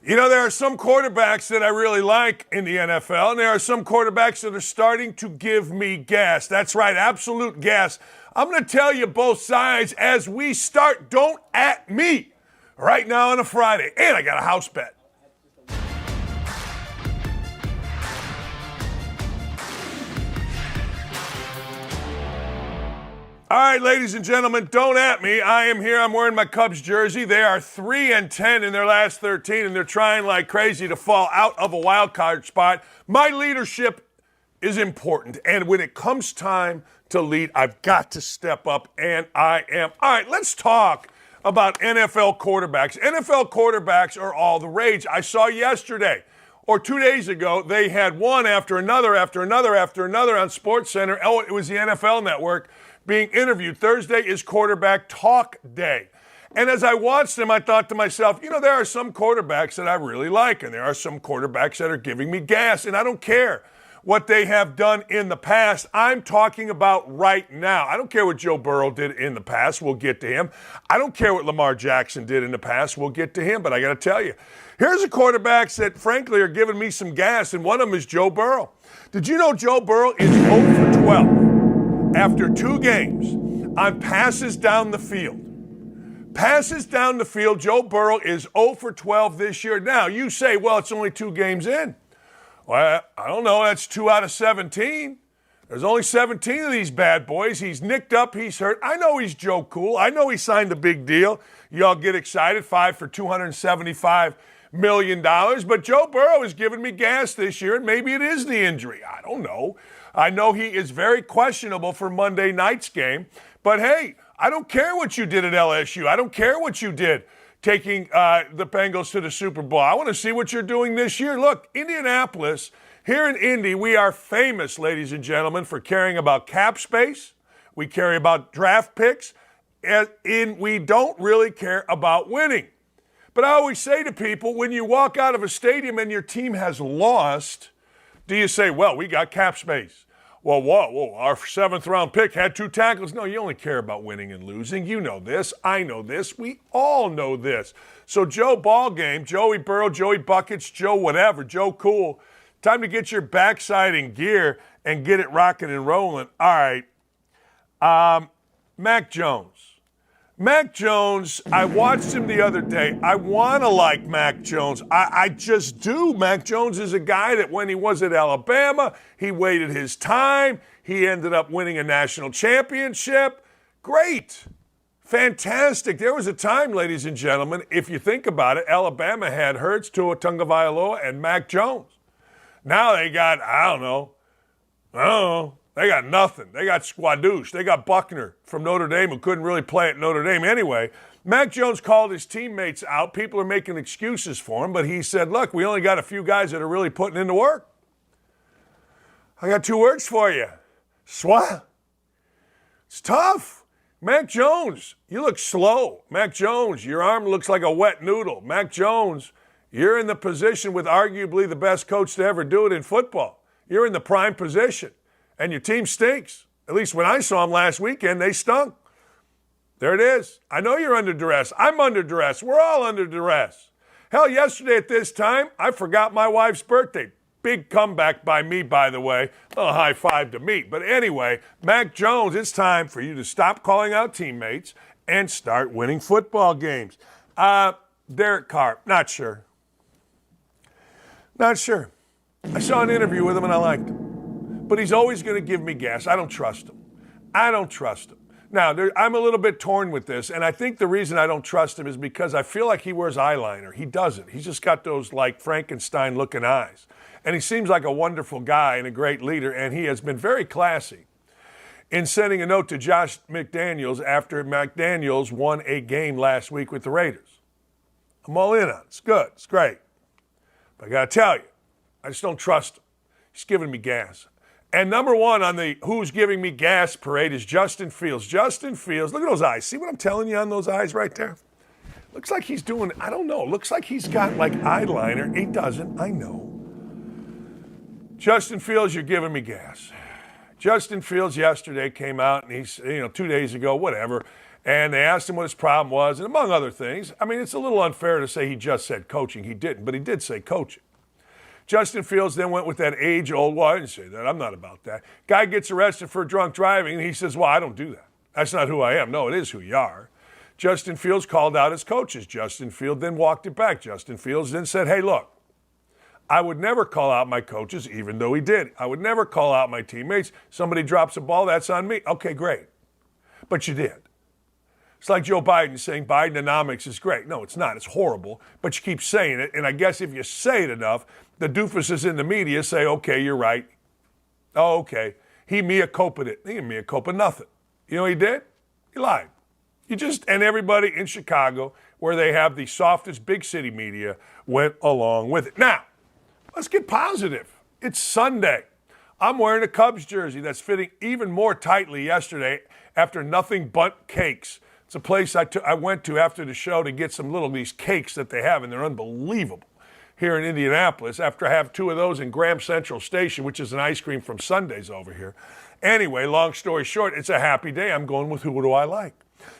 You know, there are some quarterbacks that I really like in the NFL, and there are some quarterbacks that are starting to give me gas. That's right, absolute gas. I'm going to tell you both sides as we start. Don't at me right now on a Friday. And I got a house bet. All right, ladies and gentlemen, don't at me. I am here. I'm wearing my Cubs jersey. They are 3-10 in their last 13, and they're trying like crazy to fall out of a wild card spot. My leadership is important, and when it comes time to lead, I've got to step up, and I am. All right, let's talk about NFL quarterbacks. NFL quarterbacks are all the rage. I saw yesterday or 2 days ago, they had one after another on SportsCenter. Oh, it was the NFL Network being interviewed. Thursday is quarterback talk day. And as I watched them, I thought to myself, you know, there are some quarterbacks that I really like, and there are some quarterbacks that are giving me gas, and I don't care what they have done in the past. I'm talking about right now. I don't care what Joe Burrow did in the past. We'll get to him. I don't care what Lamar Jackson did in the past. We'll get to him. But I got to tell you, here's the quarterbacks that, frankly, are giving me some gas, and one of them is Joe Burrow. Did you know Joe Burrow is 0 for 12 after 2 games on passes down the field? Passes down the field, Joe Burrow is 0 for 12 this year. Now, you say, well, it's only 2 games in. Well, I don't know. That's 2 out of 17. There's only 17 of these bad boys. He's nicked up. He's hurt. I know he's Joe Cool. I know he signed a big deal. Y'all get excited. 5 for $275 million. But Joe Burrow is giving me gas this year, and maybe it is the injury. I don't know. I know he is very questionable for Monday night's game. But, hey, I don't care what you did at LSU. I don't care what you did taking the Bengals to the Super Bowl. I want to see what you're doing this year. Look, Indianapolis, here in Indy, we are famous, ladies and gentlemen, for caring about cap space. We care about draft picks. And we don't really care about winning. But I always say to people, when you walk out of a stadium and your team has lost, do you say, well, we got cap space? Well, whoa, our 7th-round pick had 2 tackles. No, you only care about winning and losing. You know this. I know this. We all know this. So Joe Ballgame, Joey Burrow, Joey Buckets, Joe whatever, Joe Cool, time to get your backside in gear and get it rocking and rolling. All right. Mac Jones. Mac Jones, I watched him the other day. I want to like Mac Jones. I just do. Mac Jones is a guy that when he was at Alabama, he waited his time. He ended up winning a national championship. Great. Fantastic. There was a time, ladies and gentlemen, if you think about it, Alabama had Hurts, Tua Tagovailoa, and Mac Jones. Now they got, I don't know. They got nothing. They got Squadouche. They got Buckner from Notre Dame who couldn't really play at Notre Dame anyway. Mac Jones called his teammates out. People are making excuses for him, but he said, look, we only got a few guys that are really putting in the work. I got 2 words for you. Swat. It's tough. Mac Jones, you look slow. Mac Jones, your arm looks like a wet noodle. Mac Jones, you're in the position with arguably the best coach to ever do it in football. You're in the prime position. And your team stinks. At least when I saw them last weekend, they stunk. There it is. I know you're under duress. I'm under duress. We're all under duress. Hell, yesterday at this time, I forgot my wife's birthday. Big comeback by me, by the way. A little high five to me. But anyway, Mac Jones, it's time for you to stop calling out teammates and start winning football games. Derek Carr, not sure. Not sure. I saw an interview with him and I liked him. But he's always going to give me gas. I don't trust him. Now, I'm a little bit torn with this, and I think the reason I don't trust him is because I feel like he wears eyeliner. He doesn't. He's just got those, like, Frankenstein-looking eyes. And he seems like a wonderful guy and a great leader, and he has been very classy in sending a note to Josh McDaniels after McDaniels won a game last week with the Raiders. I'm all in on it. It's good. It's great. But I got to tell you, I just don't trust him. He's giving me gas. And number 1 on the who's giving me gas parade is Justin Fields. Justin Fields, look at those eyes. See what I'm telling you on those eyes right there? Looks like he's doing, I don't know. Looks like he's got like eyeliner. He doesn't, I know. Justin Fields, you're giving me gas. Justin Fields yesterday came out and he's, 2 days ago, whatever, And they asked him what his problem was, and among other things, I mean, it's a little unfair to say he just said coaching. He didn't, but he did say coaching. Justin Fields then went with that age-old, well, I didn't say that. I'm not about that. Guy gets arrested for drunk driving, and he says, well, I don't do that. That's not who I am. No, it is who you are. Justin Fields called out his coaches. Justin Fields then walked it back. Justin Fields then said, hey, look, I would never call out my coaches, even though he did. I would never call out my teammates. Somebody drops a ball, that's on me. Okay, great. But you did. It's like Joe Biden saying Bidenomics is great. No, it's not. It's horrible. But you keep saying it. And I guess if you say it enough, the doofuses in the media say, okay, you're right. Oh, okay. He mea culpa'd it. He didn't mea culpa nothing. You know what he did? He lied. And everybody in Chicago, where they have the softest big city media, went along with it. Now, let's get positive. It's Sunday. I'm wearing a Cubs jersey that's fitting even more tightly yesterday after Nothing But Cakes. It's a place I went to after the show to get some these cakes that they have, and they're unbelievable here in Indianapolis after I have two of those in Graham Central Station, which is an ice cream from Sundays over here. Anyway, long story short, it's a happy day. I'm going with who do I like.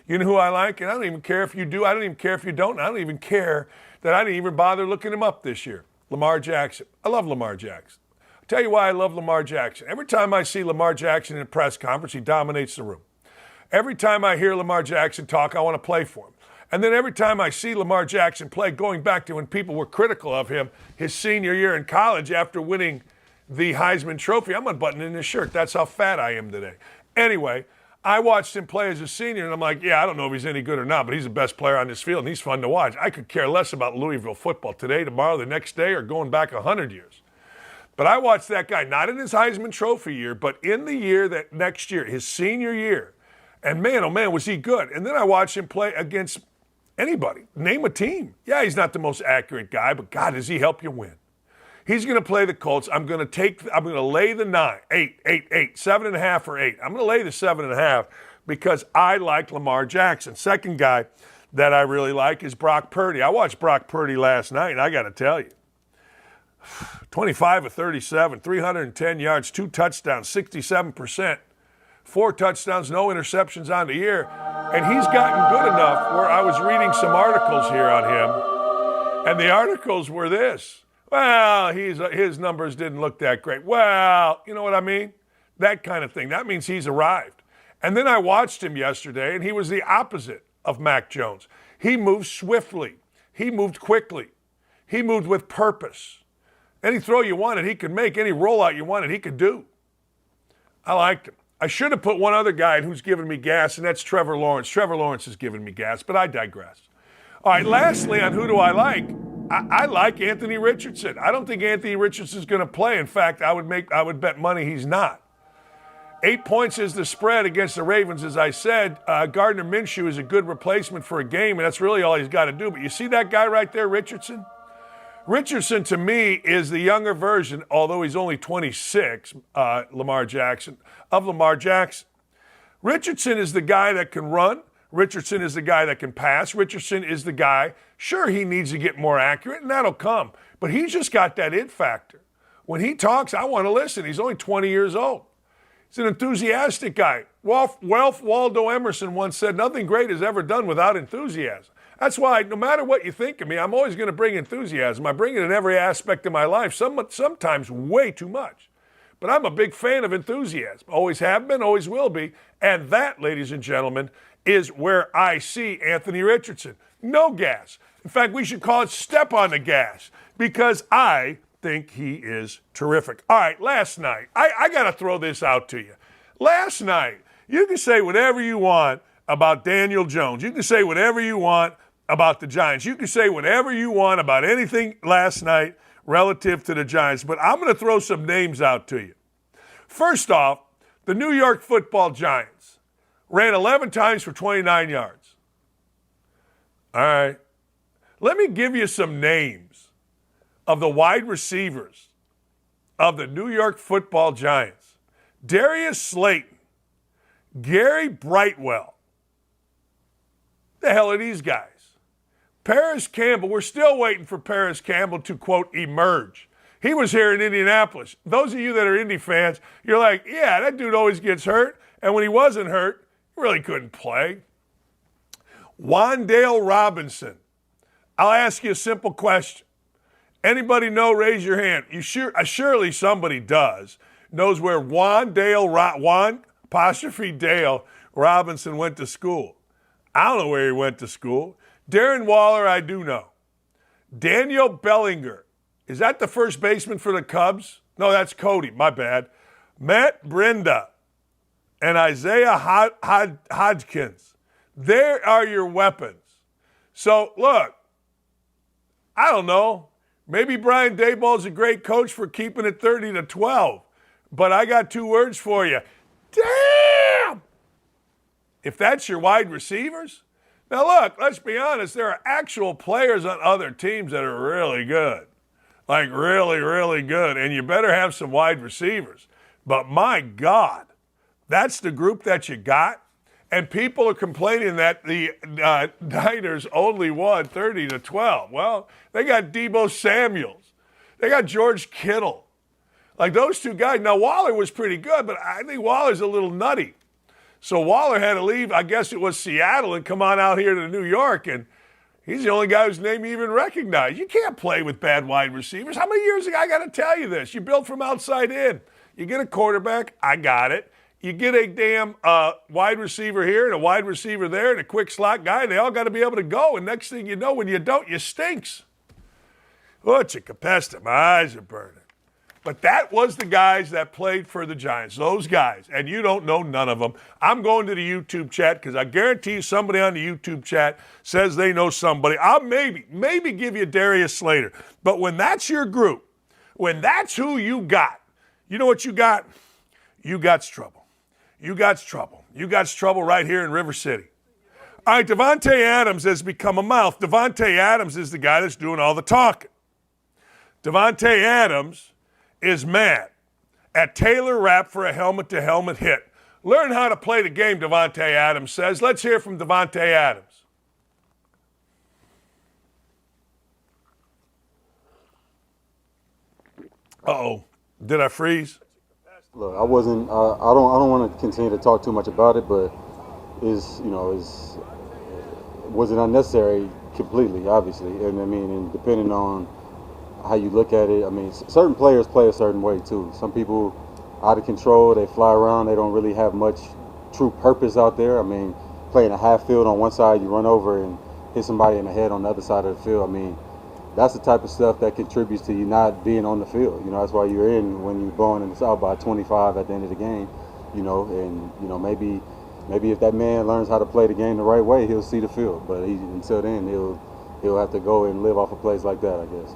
You know who I like? And I don't even care if you do. I don't even care if you don't. I don't even care that I didn't even bother looking him up this year. Lamar Jackson. I love Lamar Jackson. I'll tell you why I love Lamar Jackson. Every time I see Lamar Jackson in a press conference, he dominates the room. Every time I hear Lamar Jackson talk, I want to play for him. And then every time I see Lamar Jackson play, going back to when people were critical of him his senior year in college after winning the Heisman Trophy, I'm unbuttoning his shirt. That's how fat I am today. Anyway, I watched him play as a senior, and I'm like, yeah, I don't know if he's any good or not, but he's the best player on this field, and he's fun to watch. I could care less about Louisville football today, tomorrow, the next day, or going back 100 years. But I watched that guy, not in his Heisman Trophy year, but in the year that next year, his senior year. And man, oh man, was he good. And then I watched him play against anybody. Name a team. Yeah, he's not the most accurate guy, but God, does he help you win? He's going to play the Colts. I'm going to lay the 9, 8, 7.5 or 8. I'm going to lay the 7.5 because I like Lamar Jackson. Second guy that I really like is Brock Purdy. I watched Brock Purdy last night, and I got to tell you, 25 of 37, 310 yards, 2 touchdowns, 67%. 4 touchdowns, no interceptions on the year. And he's gotten good enough where I was reading some articles here on him, and the articles were this. Well, his numbers didn't look that great. Well, you know what I mean? That kind of thing. That means he's arrived. And then I watched him yesterday, and he was the opposite of Mac Jones. He moved swiftly. He moved quickly. He moved with purpose. Any throw you wanted, he could make. Any rollout you wanted, he could do. I liked him. I should have put one other guy who's giving me gas, and that's Trevor Lawrence. Trevor Lawrence is giving me gas, but I digress. All right, lastly, on who do I like? I like Anthony Richardson. I don't think Anthony Richardson is going to play. In fact, I would bet money he's not. 8 points is the spread against the Ravens, as I said. Gardner Minshew is a good replacement for a game, and that's really all he's got to do. But you see that guy right there, Richardson? Richardson, to me, is the younger version, although he's only 26, Lamar Jackson, of Lamar Jackson. Richardson is the guy that can run. Richardson is the guy that can pass. Richardson is the guy, sure, he needs to get more accurate, and that'll come. But he's just got that it factor. When he talks, I want to listen. He's only 20 years old. He's an enthusiastic guy. Ralph Waldo Emerson once said, nothing great is ever done without enthusiasm. That's why, no matter what you think of me, I'm always going to bring enthusiasm. I bring it in every aspect of my life, sometimes way too much. But I'm a big fan of enthusiasm. Always have been, always will be. And that, ladies and gentlemen, is where I see Anthony Richardson. No gas. In fact, we should call it step on the gas because I think he is terrific. All right, last night, I got to throw this out to you. Last night, you can say whatever you want about Daniel Jones. You can say whatever you want about the Giants. You can say whatever you want about anything last night relative to the Giants, but I'm going to throw some names out to you. First off, the New York Football Giants ran 11 times for 29 yards. All right. Let me give you some names of the wide receivers of the New York Football Giants. Darius Slayton, Gary Brightwell. The hell are these guys? Paris Campbell, we're still waiting for Paris Campbell to, quote, emerge. He was here in Indianapolis. Those of you that are Indy fans, you're like, yeah, that dude always gets hurt. And when he wasn't hurt, he really couldn't play. Wan'Dale Robinson. I'll ask you a simple question. Anybody know? Raise your hand. Surely somebody does. Knows where Juan apostrophe Dale Robinson went to school. I don't know where he went to school. Darren Waller, I do know. Daniel Bellinger. Is that the first baseman for the Cubs? No, that's Cody. My bad. Matt Brenda and Isaiah Hodgkins. There are your weapons. So, look, I don't know. Maybe Brian Daboll's a great coach for keeping it 30-12. But I got two words for you. Damn! If that's your wide receivers. Now, look, let's be honest. There are actual players on other teams that are really good. Like really, really good. And you better have some wide receivers. But my God, that's the group that you got? And people are complaining that the Niners only won 30-12. Well, they got Deebo Samuels. They got George Kittle. Like those two guys. Now, Waller was pretty good, but I think Waller's a little nutty. So Waller had to leave, I guess it was Seattle, and come on out here to New York. And he's the only guy whose name you even recognize. You can't play with bad wide receivers. How many years ago? I got to tell you this. You build from outside in. You get a quarterback. I got it. You get a damn wide receiver here and a wide receiver there and a quick slot guy. They all got to be able to go. And next thing you know, when you don't, you stinks. Oh, Chicopesta, my eyes are burning. But that was the guys that played for the Giants, those guys. And you don't know none of them. I'm going to the YouTube chat because I guarantee you somebody on the YouTube chat says they know somebody. I'll maybe give you Darius Slater. But when that's your group, when that's who you got, you know what you got? You got trouble. You got trouble. You got trouble right here in River City. All right, Davonte Adams has become a mouth. Davonte Adams is the guy that's doing all the talking. Davonte Adams is mad at Taylor Rapp for a helmet-to-helmet hit. Learn how to play the game, Davonte Adams says. Let's hear from Davonte Adams. Uh-oh. Did I freeze? Look, I wasn't. I don't want to continue to talk too much about it, but was it unnecessary? Completely, obviously, and I mean, and depending on how you look at it, I mean, certain players play a certain way too. Some people out of control, they fly around, they don't really have much true purpose out there. I mean, playing a half field on one side, you run over and hit somebody in the head on the other side of the field. I mean, that's the type of stuff that contributes to you not being on the field. You know, that's why you're in when you're blowing this out by 25 at the end of the game. You know, and maybe if that man learns how to play the game the right way, he'll see the field. But until then, he'll have to go and live off a place like that, I guess.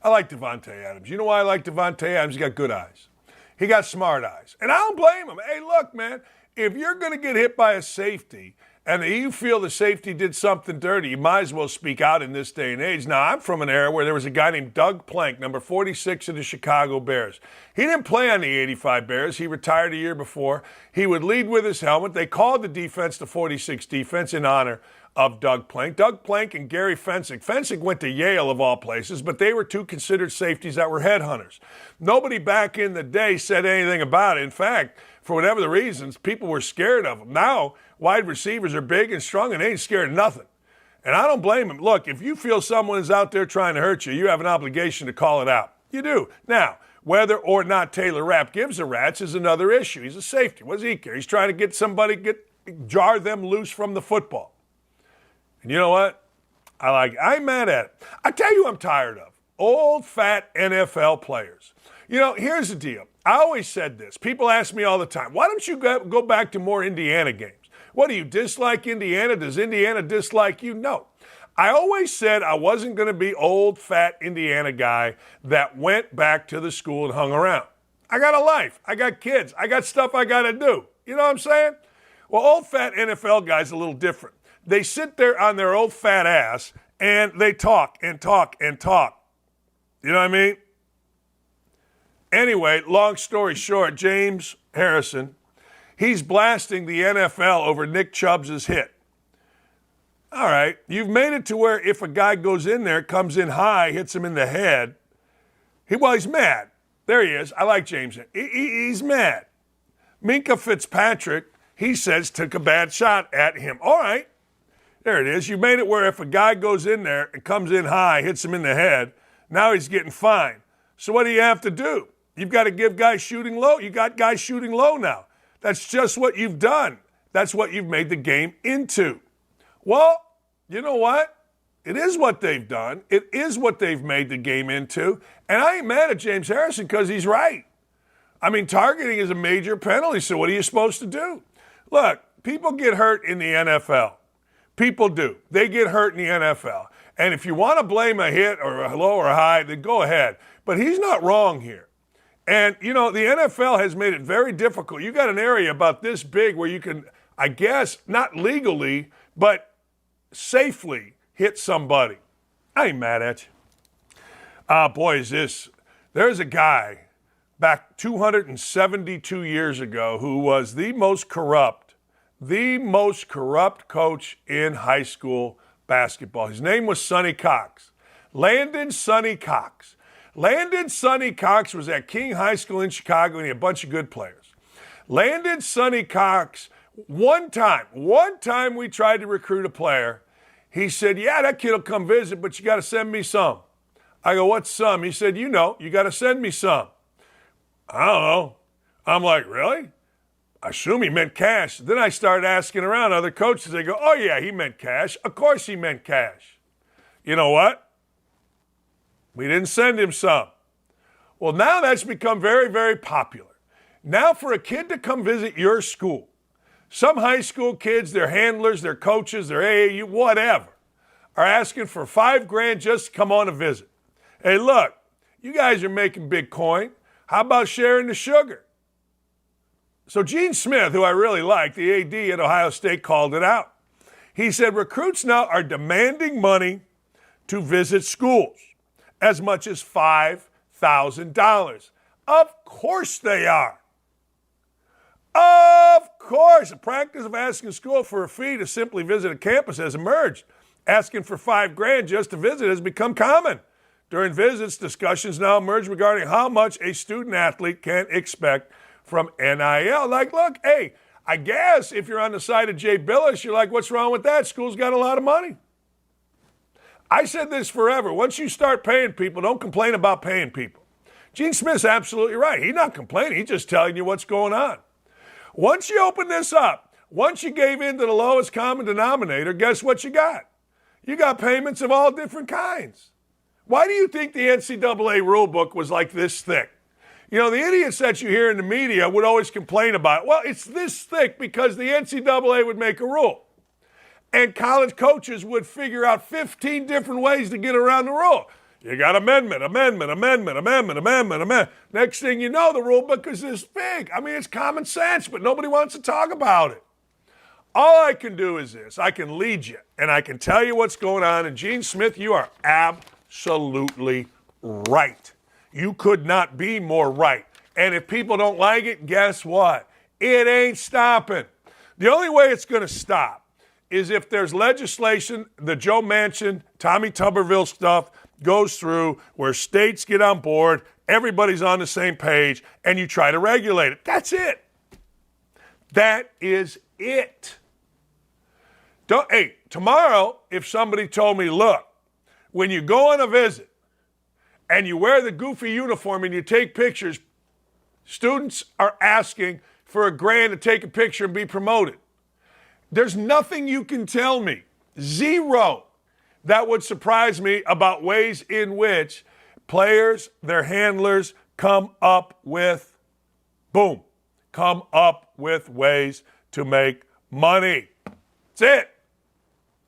I like Davonte Adams. You know why I like Davonte Adams? He got good eyes. He got smart eyes. And I don't blame him. Hey, look, man, if you're going to get hit by a safety and you feel the safety did something dirty, you might as well speak out in this day and age. Now, I'm from an era where there was a guy named Doug Plank, number 46 of the Chicago Bears. He didn't play on the 85 Bears. He retired a year before. He would lead with his helmet. They called the defense the 46 defense in honor of Doug Plank. Doug Plank and Gary Fensick. Fensick went to Yale, of all places, but they were two considered safeties that were headhunters. Nobody back in the day said anything about it. In fact, for whatever the reasons, people were scared of them. Now, wide receivers are big and strong, and they ain't scared of nothing. And I don't blame them. Look, if you feel someone is out there trying to hurt you, you have an obligation to call it out. You do. Now, whether or not Taylor Rapp gives a rat's is another issue. He's a safety. What does he care? He's trying to get somebody, jar them loose from the football. And you know what? I'm mad at it. I tell you I'm tired of. Old, fat NFL players. You know, here's the deal. I always said this. People ask me all the time, why don't you go back to more Indiana games? What, do you dislike Indiana? Does Indiana dislike you? No. I always said I wasn't going to be old, fat Indiana guy that went back to the school and hung around. I got a life. I got kids. I got stuff I got to do. You know what I'm saying? Well, old, fat NFL guys are a little different. They sit there on their old fat ass and they talk and talk and talk. You know what I mean? Anyway, long story short, James Harrison, he's blasting the NFL over Nick Chubb's hit. All right, you've made it to where if a guy goes in there, comes in high, hits him in the head, he's mad. There he is. I like James. He's mad. Minkah Fitzpatrick he says took a bad shot at him. All right, there it is. You made it where if a guy goes in there and comes in high, hits him in the head, now he's getting fined. So what do you have to do? You've got to give guys shooting low. You got guys shooting low now. That's just what you've done. That's what you've made the game into. Well, you know what? It is what they've done. It is what they've made the game into. And I ain't mad at James Harrison because he's right. I mean, targeting is a major penalty, so what are you supposed to do? Look, people get hurt in the NFL. People do. They get hurt in the NFL. And if you want to blame a hit or a low or a high, then go ahead. But he's not wrong here. And, you know, the NFL has made it very difficult. You got an area about this big where you can, I guess, not legally, but safely hit somebody. I ain't mad at you. Boy, is this. There's a guy back 272 years ago who was the most corrupt coach in high school basketball. His name was Sonny Cox. Landon Sonny Cox. Landon Sonny Cox was at King High School in Chicago, and he had a bunch of good players. Landon Sonny Cox, one time we tried to recruit a player. He said, yeah, that kid will come visit, but you got to send me some. I go, what's some? He said, you got to send me some. I don't know. I'm like, really? I assume he meant cash. Then I started asking around other coaches. They go, oh, yeah, he meant cash. Of course he meant cash. You know what? We didn't send him some. Well, now that's become very, very popular. Now for a kid to come visit your school, some high school kids, their handlers, their coaches, their AAU, whatever, are asking for $5,000 just to come on a visit. Hey, look, you guys are making big coin. How about sharing the sugar? So Gene Smith, who I really like, the AD at Ohio State, called it out. He said recruits now are demanding money to visit schools, as much as $5,000. Of course they are. Of course. The practice of asking school for a fee to simply visit a campus has emerged. Asking for $5,000 just to visit has become common. During visits, discussions now emerge regarding how much a student athlete can expect from NIL. Like, look, hey, I guess if you're on the side of Jay Billis, you're like, what's wrong with that? School's got a lot of money. I said this forever. Once you start paying people, don't complain about paying people. Gene Smith's absolutely right. He's not complaining. He's just telling you what's going on. Once you open this up, once you gave in to the lowest common denominator, guess what you got? You got payments of all different kinds. Why do you think the NCAA rule book was like this thick? You know, the idiots that you hear in the media would always complain about it. Well, it's this thick because the NCAA would make a rule. And college coaches would figure out 15 different ways to get around the rule. You got amendment. Next thing you know, the rule book is this big. I mean, it's common sense, but nobody wants to talk about it. All I can do is this. I can lead you, and I can tell you what's going on. And Gene Smith, you are absolutely right. You could not be more right. And if people don't like it, guess what? It ain't stopping. The only way it's going to stop is if there's legislation, the Joe Manchin, Tommy Tuberville stuff goes through where states get on board, everybody's on the same page, and you try to regulate it. That's it. That is it. Hey, tomorrow, if somebody told me, look, when you go on a visit and you wear the goofy uniform and you take pictures, students are asking for $1,000 to take a picture and be promoted. There's nothing you can tell me, zero, that would surprise me about ways in which players, their handlers, come up with ways to make money. That's it.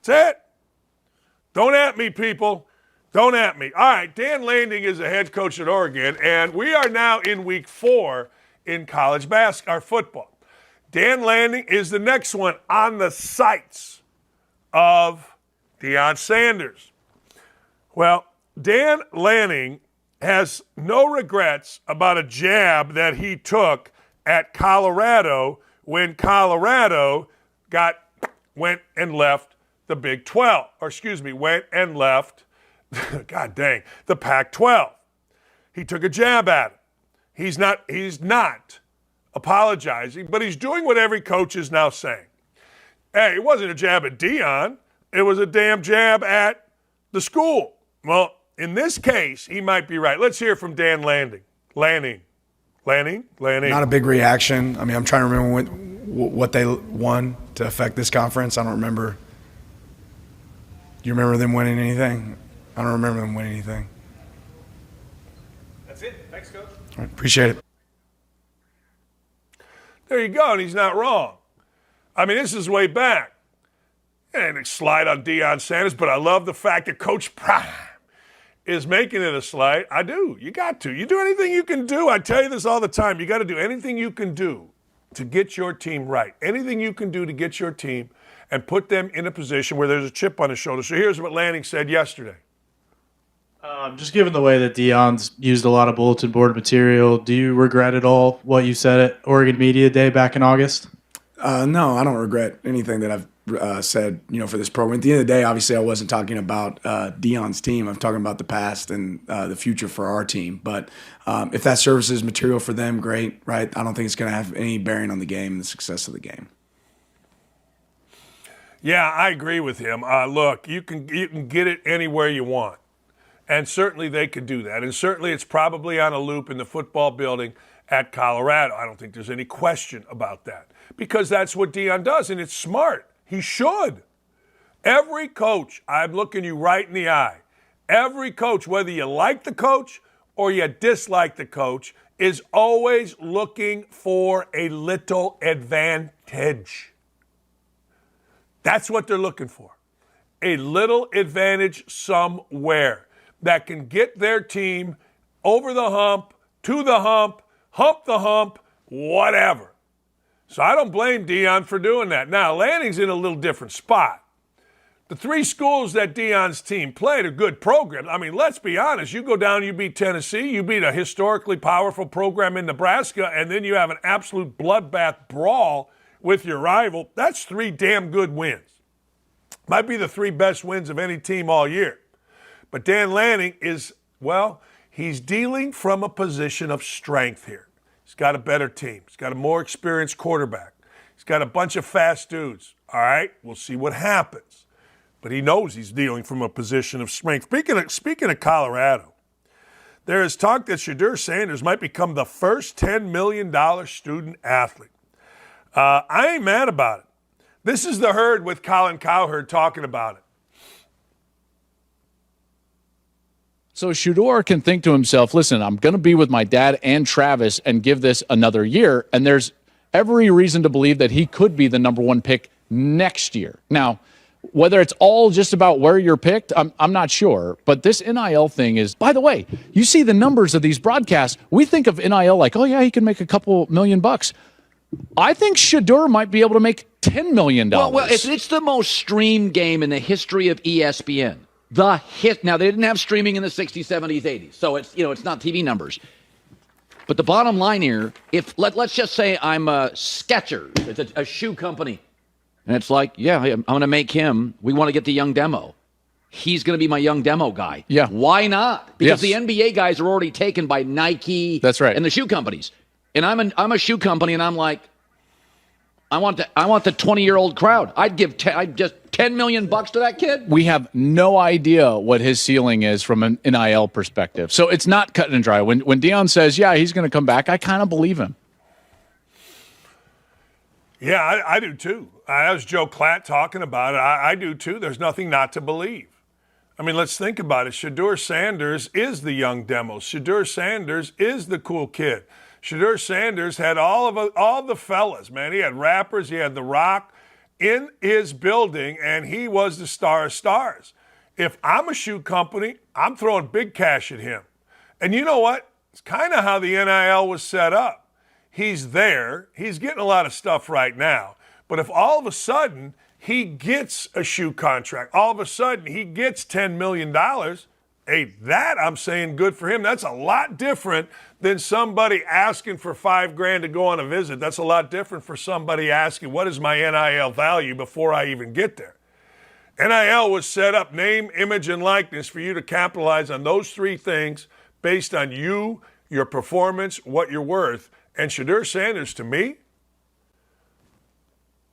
That's it. Don't at me, people. Don't at me. All right, Dan Lanning is the head coach at Oregon, and we are now in week 4 in college football. Dan Lanning is the next one on the sights of Deion Sanders. Well, Dan Lanning has no regrets about a jab that he took at Colorado when Colorado went and left the Big 12, went and left, the Pac-12. He took a jab at him. He's not apologizing, but he's doing what every coach is now saying. Hey, it wasn't a jab at Deion. It was a damn jab at the school. Well, in this case, he might be right. Let's hear from Dan Lanning. Not a big reaction. I mean, I'm trying to remember what they won to affect this conference. I don't remember. You remember them winning anything? I don't remember them winning anything. That's it. Thanks, Coach. All right, appreciate it. There you go, and he's not wrong. I mean, this is way back. And a slide on Deion Sanders, but I love the fact that Coach Prime is making it a slide. I do. You got to. You do anything you can do. I tell you this all the time. You got to do anything you can do to get your team right. Anything you can do to get your team and put them in a position where there's a chip on his shoulder. So here's what Lanning said yesterday. Just given the way that Deion's used a lot of bulletin board material, do you regret at all what you said at Oregon Media Day back in August? No, I don't regret anything that I've said, for this program. At the end of the day, obviously, I wasn't talking about Deion's team. I'm talking about the past and the future for our team. But if that serves as material for them, great, right? I don't think it's going to have any bearing on the game and the success of the game. Yeah, I agree with him. Look, you can get it anywhere you want. And certainly they could do that. And certainly it's probably on a loop in the football building at Colorado. I don't think there's any question about that. Because that's what Deion does, and it's smart. He should. Every coach, I'm looking you right in the eye, every coach, whether you like the coach or you dislike the coach, is always looking for a little advantage. That's what they're looking for. A little advantage somewhere that can get their team over the hump, to the hump the hump, whatever. So I don't blame Deion for doing that. Now, Lanning's in a little different spot. The three schools that Deion's team played are good programs. I mean, let's be honest. You go down, you beat Tennessee, you beat a historically powerful program in Nebraska, and then you have an absolute bloodbath brawl with your rival. That's three damn good wins. Might be the three best wins of any team all year. But Dan Lanning is, he's dealing from a position of strength here. He's got a better team. He's got a more experienced quarterback. He's got a bunch of fast dudes. All right, we'll see what happens. But he knows he's dealing from a position of strength. Speaking of Colorado, there is talk that Shedeur Sanders might become the first $10 million student athlete. I ain't mad about it. This is the Herd with Colin Cowherd talking about it. So Shedeur can think to himself, listen, I'm going to be with my dad and Travis and give this another year. And there's every reason to believe that he could be the number one pick next year. Now, whether it's all just about where you're picked, I'm not sure. But this NIL thing is, by the way, you see the numbers of these broadcasts. We think of NIL like, oh, yeah, he can make a couple $1 million. I think Shedeur might be able to make $10 million. Well, it's the most streamed game in the history of ESPN. Now, they didn't have streaming in the 60s, 70s, 80s, so it's not TV numbers. But the bottom line here, let's just say I'm a Skechers, it's a shoe company, and it's like, yeah, I'm going to make him. We want to get the young demo. He's going to be my young demo guy. Yeah. Why not? Because the NBA guys are already taken by Nike. That's right. And the shoe companies. And I'm a shoe company, and I'm like, I want the 20-year-old crowd. I'd just $10 million to that kid. We have no idea what his ceiling is from an NIL perspective. So it's not cut and dry. When Deion says, yeah, he's going to come back, I kind of believe him. Yeah, I do too. That was Joe Klatt talking about it. I do too. There's nothing not to believe. I mean, let's think about it. Shedeur Sanders is the young demo. Shedeur Sanders is the cool kid. Shedeur Sanders had all the fellas, man. He had rappers, he had The Rock in his building, and he was the star of stars. If I'm a shoe company, I'm throwing big cash at him. And you know what? It's kind of how the NIL was set up. He's there. He's getting a lot of stuff right now. But if all of a sudden he gets a shoe contract, all of a sudden he gets $10 million, hey, that I'm saying good for him. That's a lot different than somebody asking for $5,000 to go on a visit. That's a lot different for somebody asking, what is my NIL value before I even get there? NIL was set up, name, image, and likeness, for you to capitalize on those three things based on you, your performance, what you're worth. And Shedeur Sanders, to me,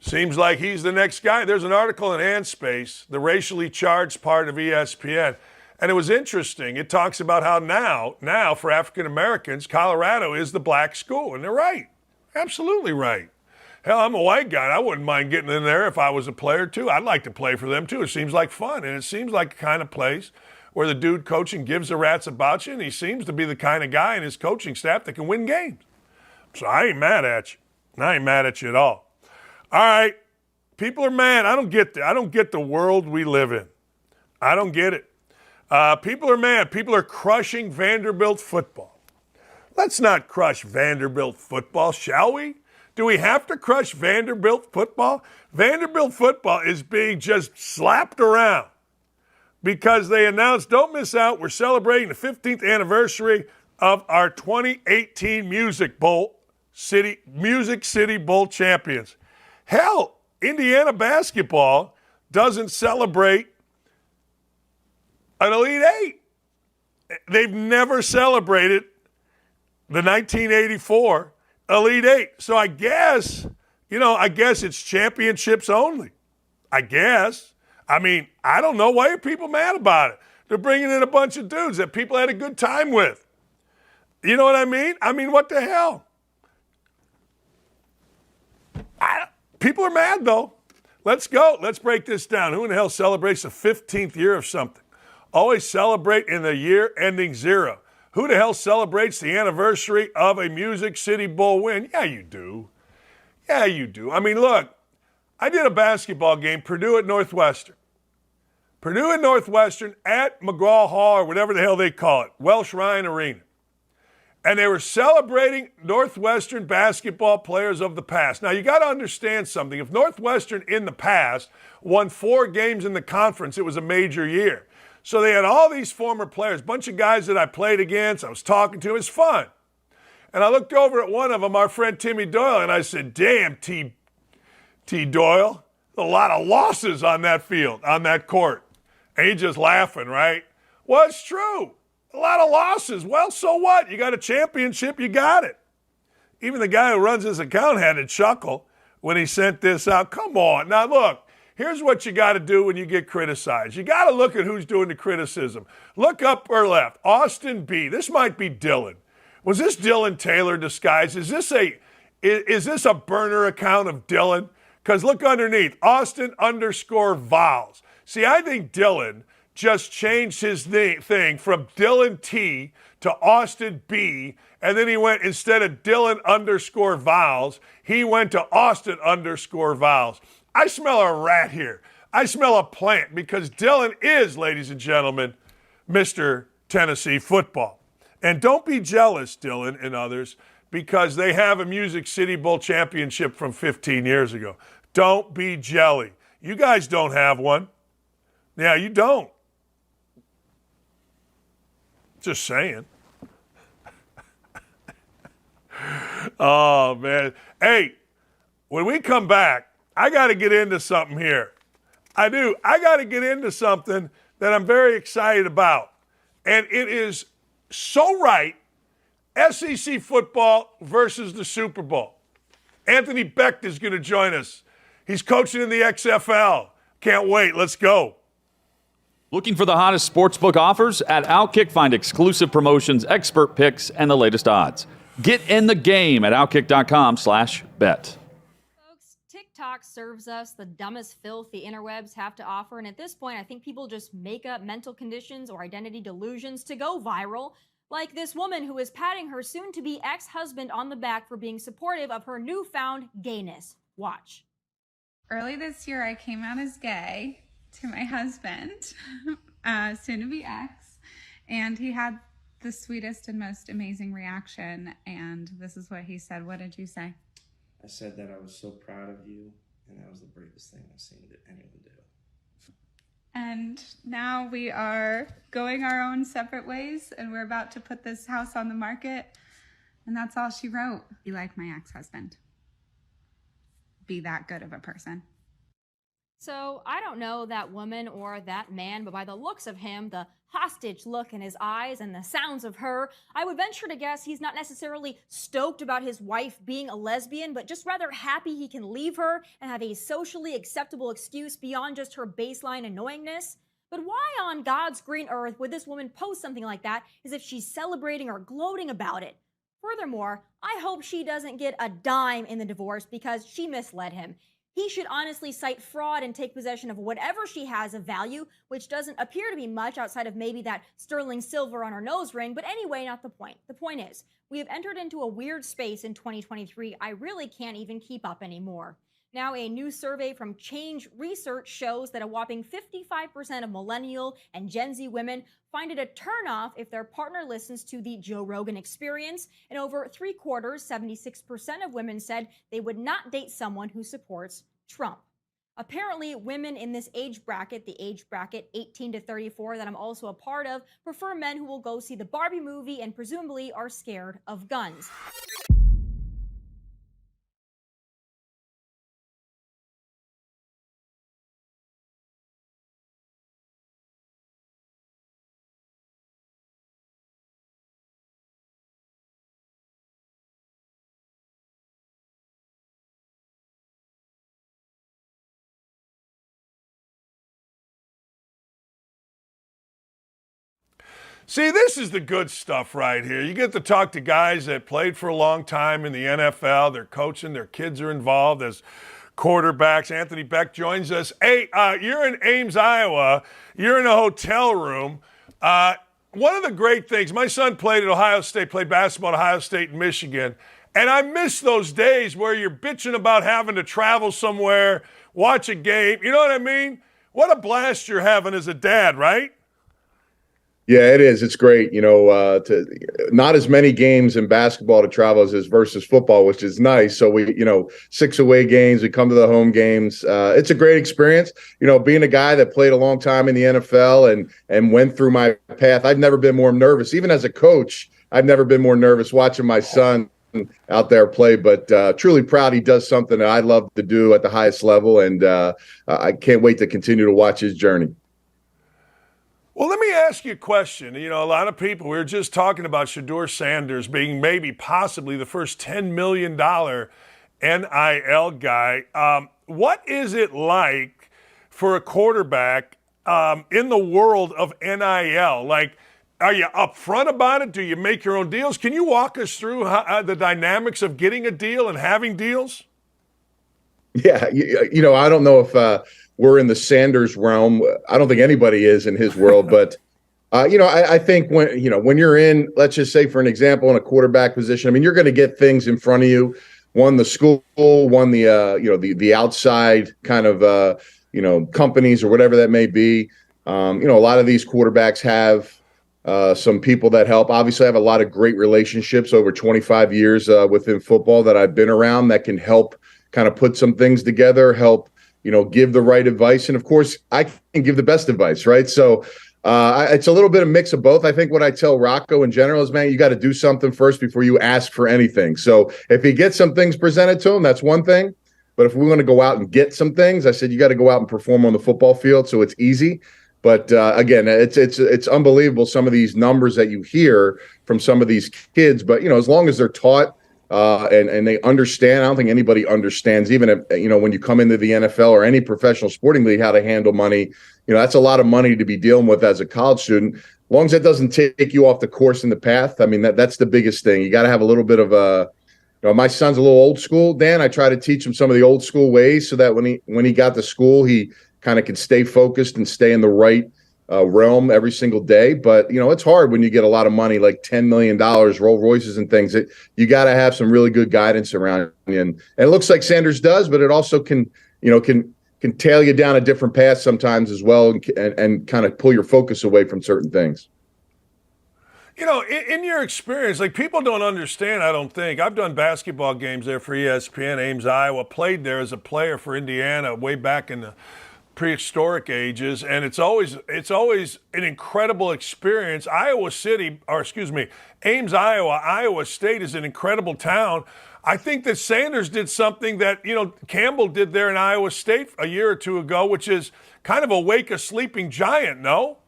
seems like he's the next guy. There's an article in Space, the racially charged part of ESPN, and it was interesting. It talks about how now for African Americans, Colorado is the black school, and they're right. Absolutely right. Hell, I'm a white guy. I wouldn't mind getting in there if I was a player, too. I'd like to play for them, too. It seems like fun, and it seems like the kind of place where the dude coaching gives a rat's about you, and he seems to be the kind of guy in his coaching staff that can win games. So I ain't mad at you. I ain't mad at you at all. All right. People are mad. I don't get the world we live in. I don't get it. People are mad. People are crushing Vanderbilt football. Let's not crush Vanderbilt football, shall we? Do we have to crush Vanderbilt football? Vanderbilt football is being just slapped around because they announced, don't miss out, we're celebrating the 15th anniversary of our 2018 Music City Bowl champions. Hell, Indiana basketball doesn't celebrate an Elite Eight. They've never celebrated the 1984 Elite Eight. So I guess it's championships only. I guess. I mean, I don't know. Why are people mad about it? They're bringing in a bunch of dudes that people had a good time with. You know what I mean? I mean, what the hell? People are mad, though. Let's go. Let's break this down. Who in the hell celebrates the 15th year of something? Always celebrate in the year ending 0. Who the hell celebrates the anniversary of a Music City Bowl win? Yeah, you do. Yeah, you do. I mean, look, I did a basketball game, Purdue at Northwestern. Purdue at Northwestern at McGraw Hall or whatever the hell they call it, Welsh Ryan Arena. And they were celebrating Northwestern basketball players of the past. Now, you got to understand something. If Northwestern in the past won 4 games in the conference, it was a major year. So they had all these former players, a bunch of guys that I played against, I was talking to. It was fun. And I looked over at one of them, our friend Timmy Doyle, and I said, damn, T. Doyle, a lot of losses on that field, on that court. And he's just laughing, right? Well, it's true. A lot of losses. Well, so what? You got a championship, you got it. Even the guy who runs his account had to chuckle when he sent this out. Come on. Now, look, here's what you got to do when you get criticized. You got to look at who's doing the criticism. Look up or left. Austin B. This might be Dylan. Was this Dylan Taylor disguised? Is this a burner account of Dylan? Because look underneath. Austin_Vols. See, I think Dylan just changed his thing from Dylan T to Austin B, and then he went, instead of Dylan_Vols, he went to Austin_Vols. I smell a rat here. I smell a plant because Dylan is, ladies and gentlemen, Mr. Tennessee football. And don't be jealous, Dylan and others, because they have a Music City Bowl championship from 15 years ago. Don't be jelly. You guys don't have one. Yeah, you don't. Just saying. Oh, man. Hey, when we come back, I got to get into something here. I do. I got to get into something that I'm very excited about. And it is so right, SEC football versus the Super Bowl. Anthony Becht is going to join us. He's coaching in the XFL. Can't wait. Let's go. Looking for the hottest sportsbook offers? At OutKick, find exclusive promotions, expert picks, and the latest odds. Get in the game at OutKick.com/bet. Folks, TikTok serves us the dumbest filth the interwebs have to offer. And at this point, I think people just make up mental conditions or identity delusions to go viral. Like this woman who is patting her soon-to-be ex-husband on the back for being supportive of her newfound gayness. Watch. Early this year, I came out as gay to my husband, soon-to-be ex, and he had the sweetest and most amazing reaction, and this is what he said. What did you say? I said that I was so proud of you, and that was the bravest thing I've seen anyone do. And now we are going our own separate ways, and we're about to put this house on the market, and that's all she wrote. Be like my ex-husband. Be that good of a person. So I don't know that woman or that man, but by the looks of him, the hostage look in his eyes and the sounds of her, I would venture to guess he's not necessarily stoked about his wife being a lesbian, but just rather happy he can leave her and have a socially acceptable excuse beyond just her baseline annoyingness. But why on God's green earth would this woman post something like that as if she's celebrating or gloating about it? Furthermore, I hope she doesn't get a dime in the divorce because she misled him. He should honestly cite fraud and take possession of whatever she has of value, which doesn't appear to be much outside of maybe that sterling silver on her nose ring. But anyway, not the point. The point is, we have entered into a weird space in 2023 I really can't even keep up anymore. Now, a new survey from Change Research shows that a whopping 55% of millennial and Gen Z women find it a turnoff if their partner listens to the Joe Rogan Experience, and over 3/4, 76% of women said they would not date someone who supports Trump. Apparently, women in this age bracket, the age bracket 18 to 34 that I'm also a part of, prefer men who will go see the Barbie movie and presumably are scared of guns. See, this is the good stuff right here. You get to talk to guys that played for a long time in the NFL. They're coaching. Their kids are involved as quarterbacks. Anthony Becht joins us. Hey, you're in Ames, Iowa. You're in a hotel room. One of the great things, my son played at Ohio State, played basketball at Ohio State and Michigan, and I miss those days where you're bitching about having to travel somewhere, watch a game. You know what I mean? What a blast you're having as a dad, right? Yeah, it is. It's great. Not as many games in basketball to travel as versus football, which is nice. So we, 6 away games, we come to the home games. It's a great experience. Being a guy that played a long time in the NFL and went through my path, I've never been more nervous. Even as a coach, I've never been more nervous watching my son out there play, but truly proud he does something that I love to do at the highest level. And I can't wait to continue to watch his journey. Well, let me ask you a question. A lot of people, we were just talking about Shedeur Sanders being maybe possibly the first $10 million NIL guy. What is it like for a quarterback in the world of NIL? Like, are you upfront about it? Do you make your own deals? Can you walk us through the dynamics of getting a deal and having deals? Yeah, I don't know if we're in the Sanders realm. I don't think anybody is in his world, but I think when you're in, let's just say for an example, in a quarterback position, you're going to get things in front of you. One, the school, one, the outside kind of companies or whatever that may be. A lot of these quarterbacks have some people that help. Obviously, I have a lot of great relationships over 25 years within football that I've been around that can help kind of put some things together, help give the right advice. And of course, I can give the best advice, right? So it's a little bit of mix of both. I think what I tell Rocco in general is, man, you got to do something first before you ask for anything. So if he gets some things presented to him, that's one thing. But if we want to go out and get some things, I said, you got to go out and perform on the football field. So it's easy. But again, it's unbelievable, some of these numbers that you hear from some of these kids. But, as long as they're taught, and they understand. I don't think anybody understands, even if, when you come into the NFL or any professional sporting league, how to handle money. That's a lot of money to be dealing with as a college student. As long as it doesn't take you off the course and the path, that's the biggest thing. You got to have a little bit of my son's a little old school, Dan. I try to teach him some of the old school ways so that when he got to school, he kind of could stay focused and stay in the right realm every single day. But it's hard when you get a lot of money, like $10 million, Rolls Royces and things. You got to have some really good guidance around you. And it looks like Sanders does, but it also can tail you down a different path sometimes as well, and kind of pull your focus away from certain things. In your experience, like, people don't understand, I don't think. I've done basketball games there for ESPN, Ames, Iowa, played there as a player for Indiana way back in the prehistoric ages, and it's always an incredible experience. Ames, Iowa State is an incredible town. I think that Sanders did something that, Campbell did there in Iowa State a year or two ago, which is kind of awake a sleeping giant, no?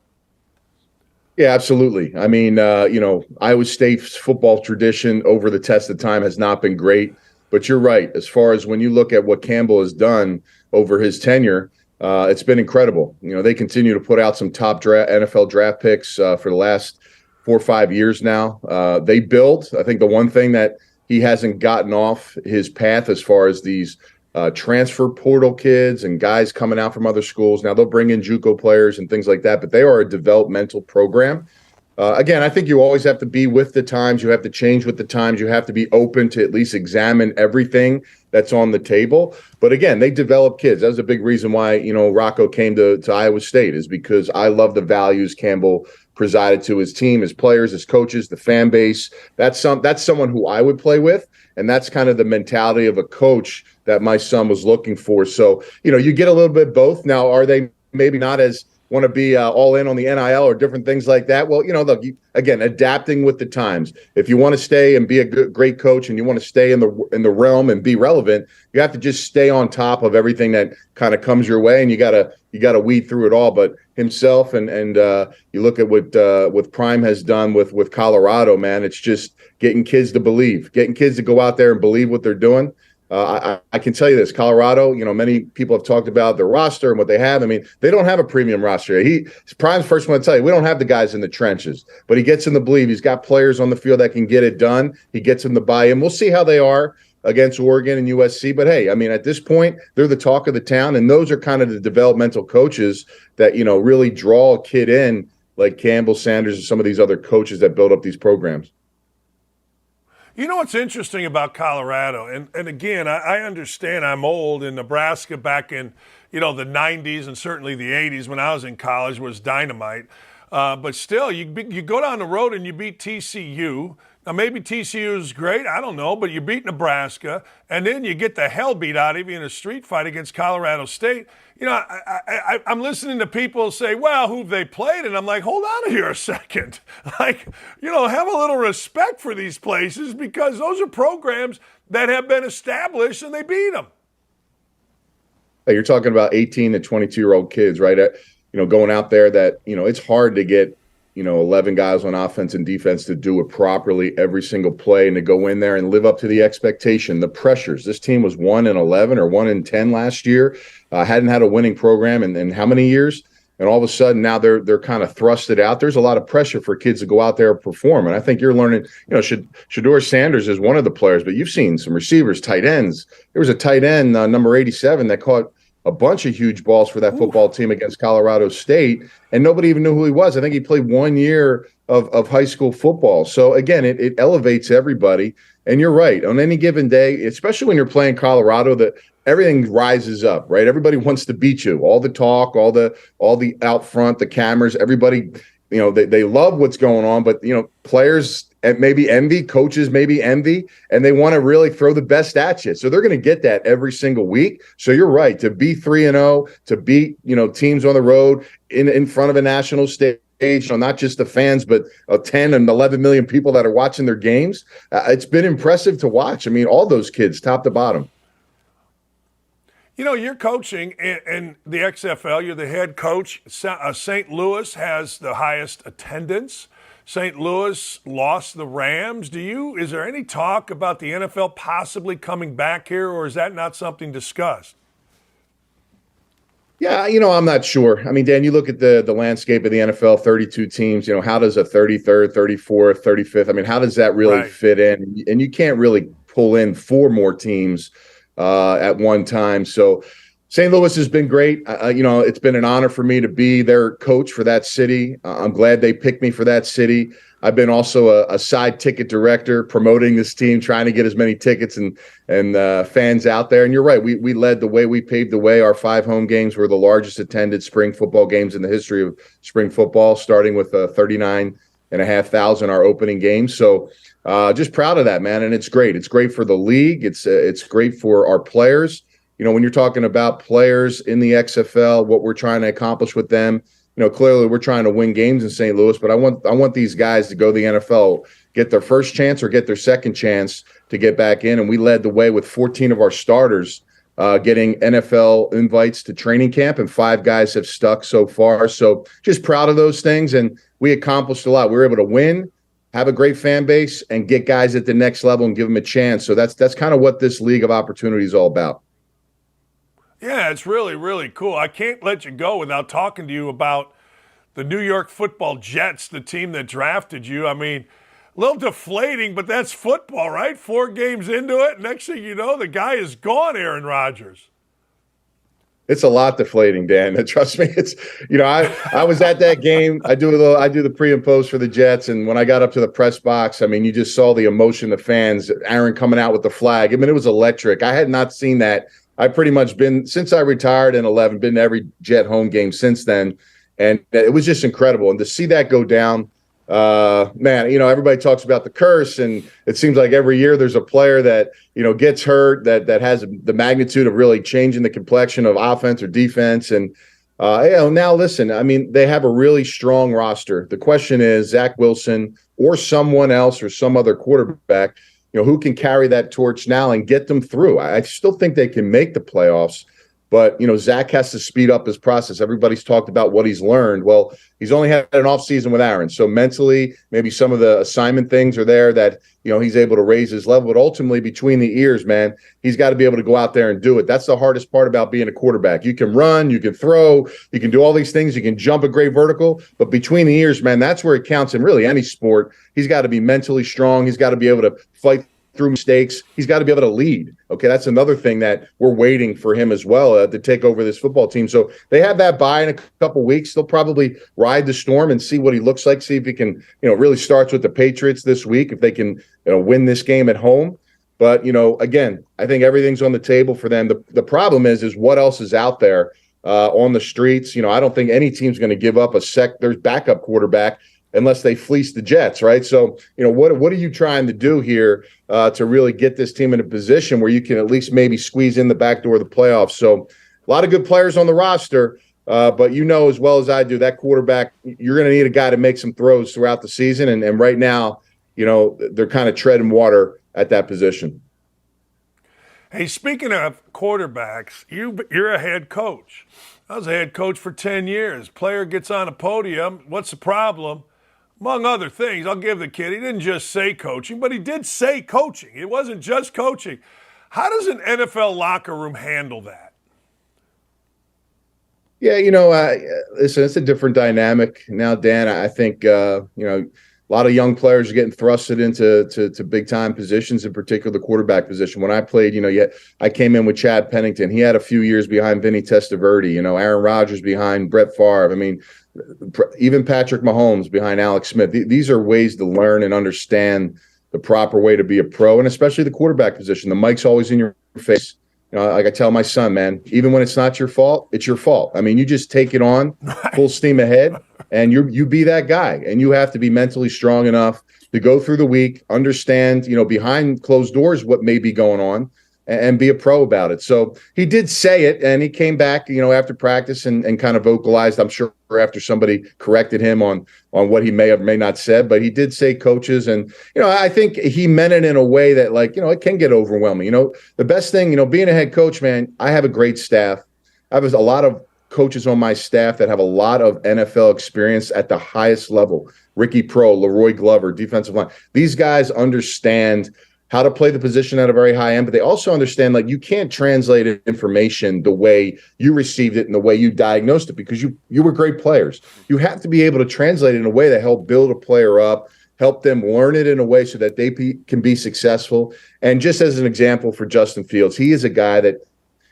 Yeah, absolutely. I mean, Iowa State's football tradition over the test of time has not been great. But you're right. As far as when you look at what Campbell has done over his tenure, it's been incredible. They continue to put out some top NFL draft picks for the last 4 or 5 years now. They built, I think the one thing that he hasn't gotten off his path as far as these transfer portal kids and guys coming out from other schools. Now they'll bring in JUCO players and things like that, but they are a developmental program. Again, I think you always have to be with the times. You have to change with the times. You have to be open to at least examine everything that's on the table. But again, they develop kids. That was a big reason why, Rocco came to Iowa State, is because I love the values Campbell presided to his team, his players, his coaches, the fan base. That's someone who I would play with. And that's kind of the mentality of a coach that my son was looking for. So, you get a little bit both. Now, are they maybe not as want to be all in on the NIL or different things like that? Well, look, again, adapting with the times. If you want to stay and be a great coach and you want to stay in the realm and be relevant, you have to just stay on top of everything that kind of comes your way, and you gotta weed through it all. But himself and you look at what Prime has done with Colorado, man, it's just getting kids to believe, getting kids to go out there and believe what they're doing. I can tell you this, Colorado, many people have talked about their roster and what they have. I mean, they don't have a premium roster. Prime's first one to tell you, we don't have the guys in the trenches, but he gets them to believe. He's got players on the field that can get it done. He gets them to buy in. We'll see how they are against Oregon and USC. But hey, I mean, at this point, they're the talk of the town, and those are kind of the developmental coaches that, really draw a kid in, like Campbell, Sanders, and some of these other coaches that build up these programs. You know what's interesting about Colorado, and again, I understand I'm old, and Nebraska back in, the 90s and certainly the 80s when I was in college was dynamite. But still, you go down the road and you beat TCU. Now, maybe TCU is great, I don't know, but you beat Nebraska, and then you get the hell beat out of you in a street fight against Colorado State. I'm listening to people say, well, who've they played? And I'm like, hold on here a second. Have a little respect for these places, because those are programs that have been established and they beat them. Hey, you're talking about 18 to 22-year-old kids, right? Going out there that, it's hard to get, 11 guys on offense and defense to do it properly every single play and to go in there and live up to the expectation, the pressures. This team was 1-11 or 1-10 last year. Hadn't had a winning program in how many years? And all of a sudden now they're kind of thrusted out. There's a lot of pressure for kids to go out there and perform. And I think you're learning, Shedeur Sanders is one of the players, but you've seen some receivers, tight ends. There was a tight end, number 87, that caught a bunch of huge balls for that football team against Colorado State, and nobody even knew who he was. I think he played 1 year of high school football. So, again, it elevates everybody. And you're right. On any given day, especially when you're playing Colorado, that everything rises up, right? Everybody wants to beat you. All the talk, all the out front, the cameras, everybody, they love what's going on, but, players maybe envy, coaches maybe envy, and they want to really throw the best at you. So they're going to get that every single week. So you're right, to be 3-0, to beat, teams on the road in front of a national stage, not just the fans, but 10 and 11 million people that are watching their games. It's been impressive to watch. I mean, all those kids, top to bottom. You're coaching in the XFL. You're the head coach. St. Louis has the highest attendance. St. Louis lost the Rams. Is there any talk about the NFL possibly coming back here, or is that not something discussed? Yeah, I'm not sure. I mean, Dan, you look at the landscape of the NFL, 32 teams, how does a 33rd, 34th, 35th, I mean, how does that really fit in? And you can't really pull in 4 more teams at one time. So St. Louis has been great. It's been an honor for me to be their coach for that city. I'm glad they picked me for that city. I've been also a side ticket director, promoting this team, trying to get as many tickets and fans out there. And you're right, we led the way. We paved the way. Our 5 home games were the largest attended spring football games in the history of spring football, starting with 39,500 our opening game. So just proud of that, man. And it's great. It's great for the league. It's great for our players. When you're talking about players in the XFL, what we're trying to accomplish with them, clearly we're trying to win games in St. Louis, but I want these guys to go to the NFL, get their first chance or get their second chance to get back in. And we led the way with 14 of our starters getting NFL invites to training camp, and 5 guys have stuck so far. So just proud of those things. And we accomplished a lot. We were able to win, have a great fan base, and get guys at the next level and give them a chance. So that's kind of what this League of Opportunity is all about. Yeah, it's really, really cool. I can't let you go without talking to you about the New York Football Jets, the team that drafted you. I mean, a little deflating, but that's football, right? 4 games into it, next thing you know, the guy is gone, Aaron Rodgers. It's a lot deflating, Dan. Trust me. It's, I was at that game. I do the pre and post for the Jets, and when I got up to the press box, I mean, you just saw the emotion, the fans, Aaron coming out with the flag. I mean, it was electric. I had not seen that. I've pretty much been, since I retired in 11, been to every Jet home game since then, and it was just incredible. And to see that go down, man, everybody talks about the curse, and it seems like every year there's a player that, gets hurt that has the magnitude of really changing the complexion of offense or defense. And, now listen, I mean, they have a really strong roster. The question is Zach Wilson or someone else or some other quarterback, who can carry that torch now and get them through. I still think they can make the playoffs. But, Zach has to speed up his process. Everybody's talked about what he's learned. Well, he's only had an offseason with Aaron. So mentally, maybe some of the assignment things are there that, he's able to raise his level. But ultimately, between the ears, man, he's got to be able to go out there and do it. That's the hardest part about being a quarterback. You can run, you can throw, you can do all these things. You can jump a great vertical. But between the ears, man, that's where it counts in really any sport. He's got to be mentally strong. He's got to be able to fight through mistakes. He's got to be able to lead. Okay, that's another thing that we're waiting for him as well to take over this football team. So they have that bye in a couple weeks. They'll probably ride the storm and see what he looks like. See if he can, really starts with the Patriots this week. If they can, win this game at home. But again, I think everything's on the table for them. The problem is what else is out there on the streets. I don't think any team's going to give up their backup quarterback unless they fleece the Jets, right? So, what are you trying to do here to really get this team in a position where you can at least maybe squeeze in the back door of the playoffs? So, a lot of good players on the roster, but as well as I do, that quarterback, you're going to need a guy to make some throws throughout the season. And right now, they're kind of treading water at that position. Hey, speaking of quarterbacks, you're a head coach. I was a head coach for 10 years. Player gets on a podium. What's the problem? Among other things, I'll give the kid, he didn't just say coaching, but he did say coaching. It wasn't just coaching. How does an NFL locker room handle that? Yeah, listen, it's a different dynamic now, Dan. I think, a lot of young players are getting thrusted into big-time positions, in particular the quarterback position. When I played, I came in with Chad Pennington. He had a few years behind Vinny Testaverde, Aaron Rodgers behind Brett Favre. I mean, even Patrick Mahomes behind Alex Smith. These are ways to learn and understand the proper way to be a pro, and especially the quarterback position. The mic's always in your face. Like I tell my son, man, even when it's not your fault, it's your fault. I mean, you just take it on full steam ahead, and you be that guy. And you have to be mentally strong enough to go through the week, understand, behind closed doors what may be going on, and be a pro about it. So he did say it, and he came back, after practice and kind of vocalized, I'm sure after somebody corrected him on what he may or may not said, but he did say coaches. And, I think he meant it in a way that it can get overwhelming. The best thing, being a head coach, man, I have a great staff. I have a lot of coaches on my staff that have a lot of NFL experience at the highest level. Ricky Pro, Leroy Glover, defensive line. These guys understand how to play the position at a very high end, but they also understand you can't translate information the way you received it and the way you diagnosed it, because you were great players. You have to be able to translate it in a way that help build a player up, help them learn it in a way so that they can be successful. And just as an example for Justin Fields, he is a guy that,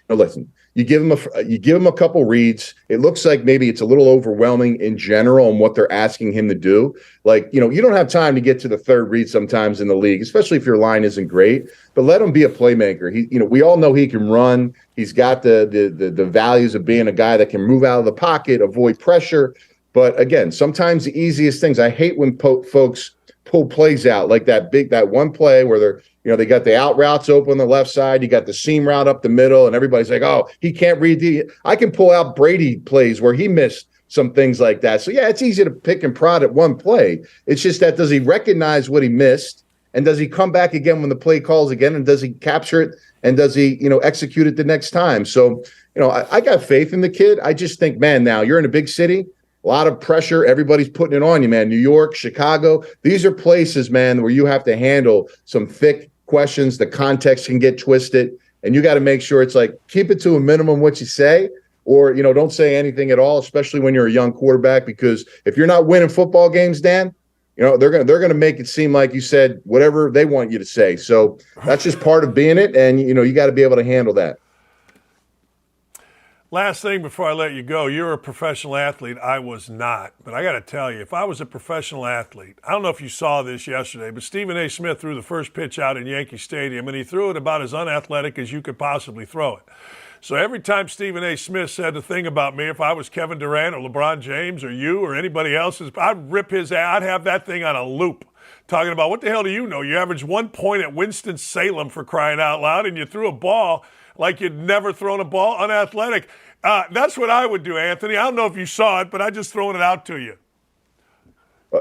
listen, you give him a couple reads. It looks like maybe it's a little overwhelming in general on what they're asking him to do. You don't have time to get to the third read sometimes in the league, especially if your line isn't great. But let him be a playmaker. We all know he can run. He's got the values of being a guy that can move out of the pocket, avoid pressure. But again, sometimes the easiest things. I hate when folks pull plays out like that one play where they're. They got the out routes open on the left side. You got the seam route up the middle, and everybody's like, oh, he can't read I can pull out Brady plays where he missed some things like that. So, yeah, it's easy to pick and prod at one play. It's just that, does he recognize what he missed, and does he come back again when the play calls again, and does he capture it, and does he, execute it the next time? So, I got faith in the kid. I just think, man, now you're in a big city. a lot of pressure. Everybody's putting it on you, man. New York, Chicago, these are places, man, where you have to handle some thick questions. The context can get twisted, and you got to make sure it's like, keep it to a minimum what you say, or, don't say anything at all, especially when you're a young quarterback, because if you're not winning football games, Dan, they're gonna make it seem like you said whatever they want you to say. So that's just part of being it, and you got to be able to handle that. Last thing before I let you go, you're a professional athlete. I was not. But I got to tell you, if I was a professional athlete, I don't know if you saw this yesterday, but Stephen A. Smith threw the first pitch out in Yankee Stadium, and he threw it about as unathletic as you could possibly throw it. So every time Stephen A. Smith said the thing about me, if I was Kevin Durant or LeBron James or you or anybody else, I'd rip his ass. I'd have that thing on a loop. Talking about, what the hell do you know? You averaged 1 point at Winston-Salem, for crying out loud, and you threw a ball like you'd never thrown a ball, unathletic. That's what I would do, Anthony. I don't know if you saw it, but I'm just throwing it out to you.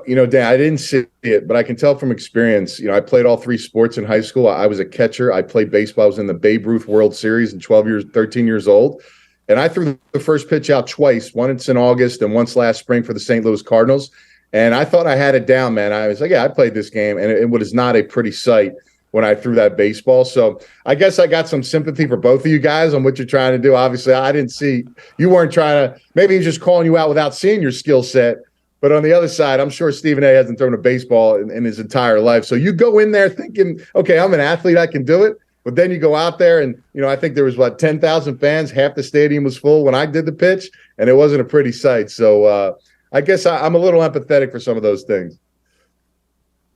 Dan, I didn't see it, but I can tell from experience. I played all 3 sports in high school. I was a catcher. I played baseball. I was in the Babe Ruth World Series at 13 years old. And I threw the first pitch out twice, once in August and once last spring for the St. Louis Cardinals. And I thought I had it down, man. I was like, yeah, I played this game. And it was not a pretty sight when I threw that baseball. So I guess I got some sympathy for both of you guys on what you're trying to do. Obviously, I didn't see, you weren't trying to, maybe he's just calling you out without seeing your skill set. But on the other side, I'm sure Stephen A. hasn't thrown a baseball in his entire life. So you go in there thinking, okay, I'm an athlete, I can do it. But then you go out there and, I think there was, 10,000 fans, half the stadium was full when I did the pitch, and it wasn't a pretty sight. So I guess I'm a little empathetic for some of those things.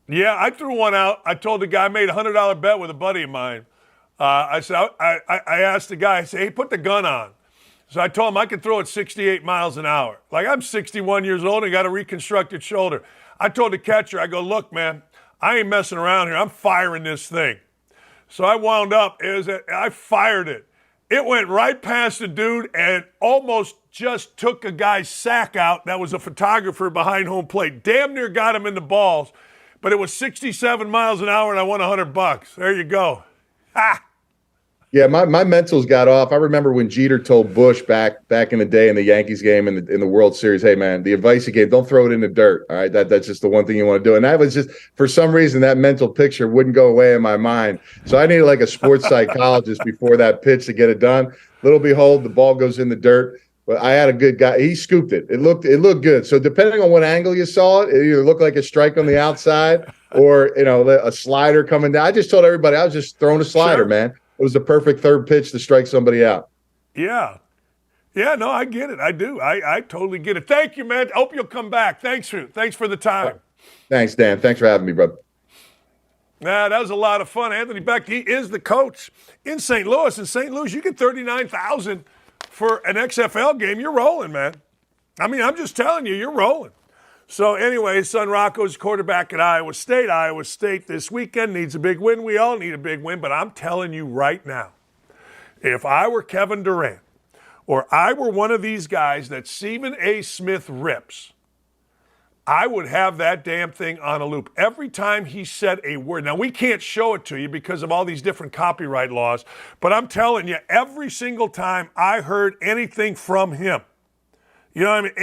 Yeah, I threw one out. I told the guy, I made a $100 bet with a buddy of mine. I said, I asked the guy, I said, hey, put the gun on. So I told him I could throw it 68 miles an hour. Like, I'm 61 years old and got a reconstructed shoulder. I told the catcher, I go, look, man, I ain't messing around here. I'm firing this thing. So I wound up, I fired it. It went right past the dude and almost just took a guy's sack out. That was a photographer behind home plate. Damn near got him in the balls. But it was 67 miles an hour, and I won $100. There you go. Ha! Yeah, my mentals got off. I remember when Jeter told Bush back in the day in the Yankees game in the World Series, hey, man, the advice he gave, don't throw it in the dirt. All right, that's just the one thing you want to do. And that was just, for some reason, that mental picture wouldn't go away in my mind. So I needed like a sports psychologist before that pitch to get it done. Little behold, the ball goes in the dirt. But I had a good guy. He scooped it. It looked good. So depending on what angle you saw it, it either looked like a strike on the outside or, a slider coming down. I just told everybody I was just throwing a slider, Sure. man. It was the perfect third pitch to strike somebody out. Yeah. Yeah, no, I get it. I do. I totally get it. Thank you, man. I hope you'll come back. Thanks for the time. Thanks, Dan. Thanks for having me, brother. That was a lot of fun. Anthony Becht, he is the coach in St. Louis. In St. Louis, you get $39,000 for an XFL game. You're rolling, man. I mean, I'm just telling you, you're rolling. So anyway, his son Rocco's quarterback at Iowa State. Iowa State this weekend needs a big win. We all need a big win. But I'm telling you right now, if I were Kevin Durant or I were one of these guys that Stephen A. Smith rips, I would have that damn thing on a loop every time he said a word. Now, we can't show it to you because of all these different copyright laws, but I'm telling you, every single time I heard anything from him, you know what I mean?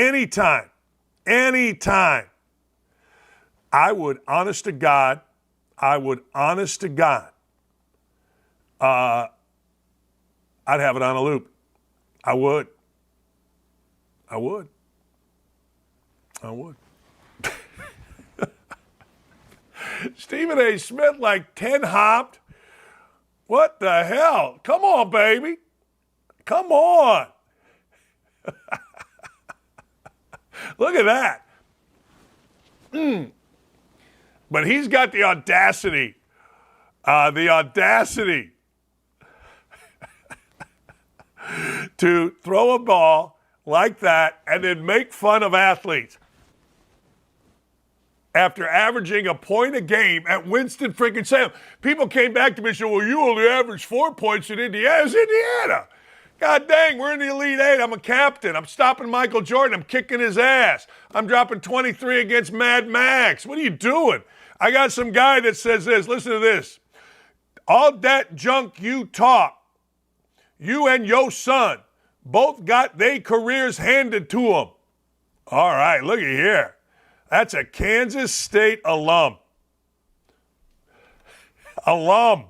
Anytime, I would, honest to God, I'd have it on a loop. I would. Stephen A. Smith like 10 hopped. What the hell? Come on, baby. Come on. Look at that. But he's got the audacity. To throw a ball like that and then make fun of athletes. After averaging a point a game at Winston-Salem. People came back to me and said, well, you only averaged 4 points in Indiana. It's Indiana. God dang, we're in the Elite Eight. I'm a captain. I'm stopping Michael Jordan. I'm kicking his ass. I'm dropping 23 against Mad Max. What are you doing? I got some guy that says this. Listen to this. All that junk you talk, you and your son both got their careers handed to them. All right, look at here. That's a Kansas State alum. Alum.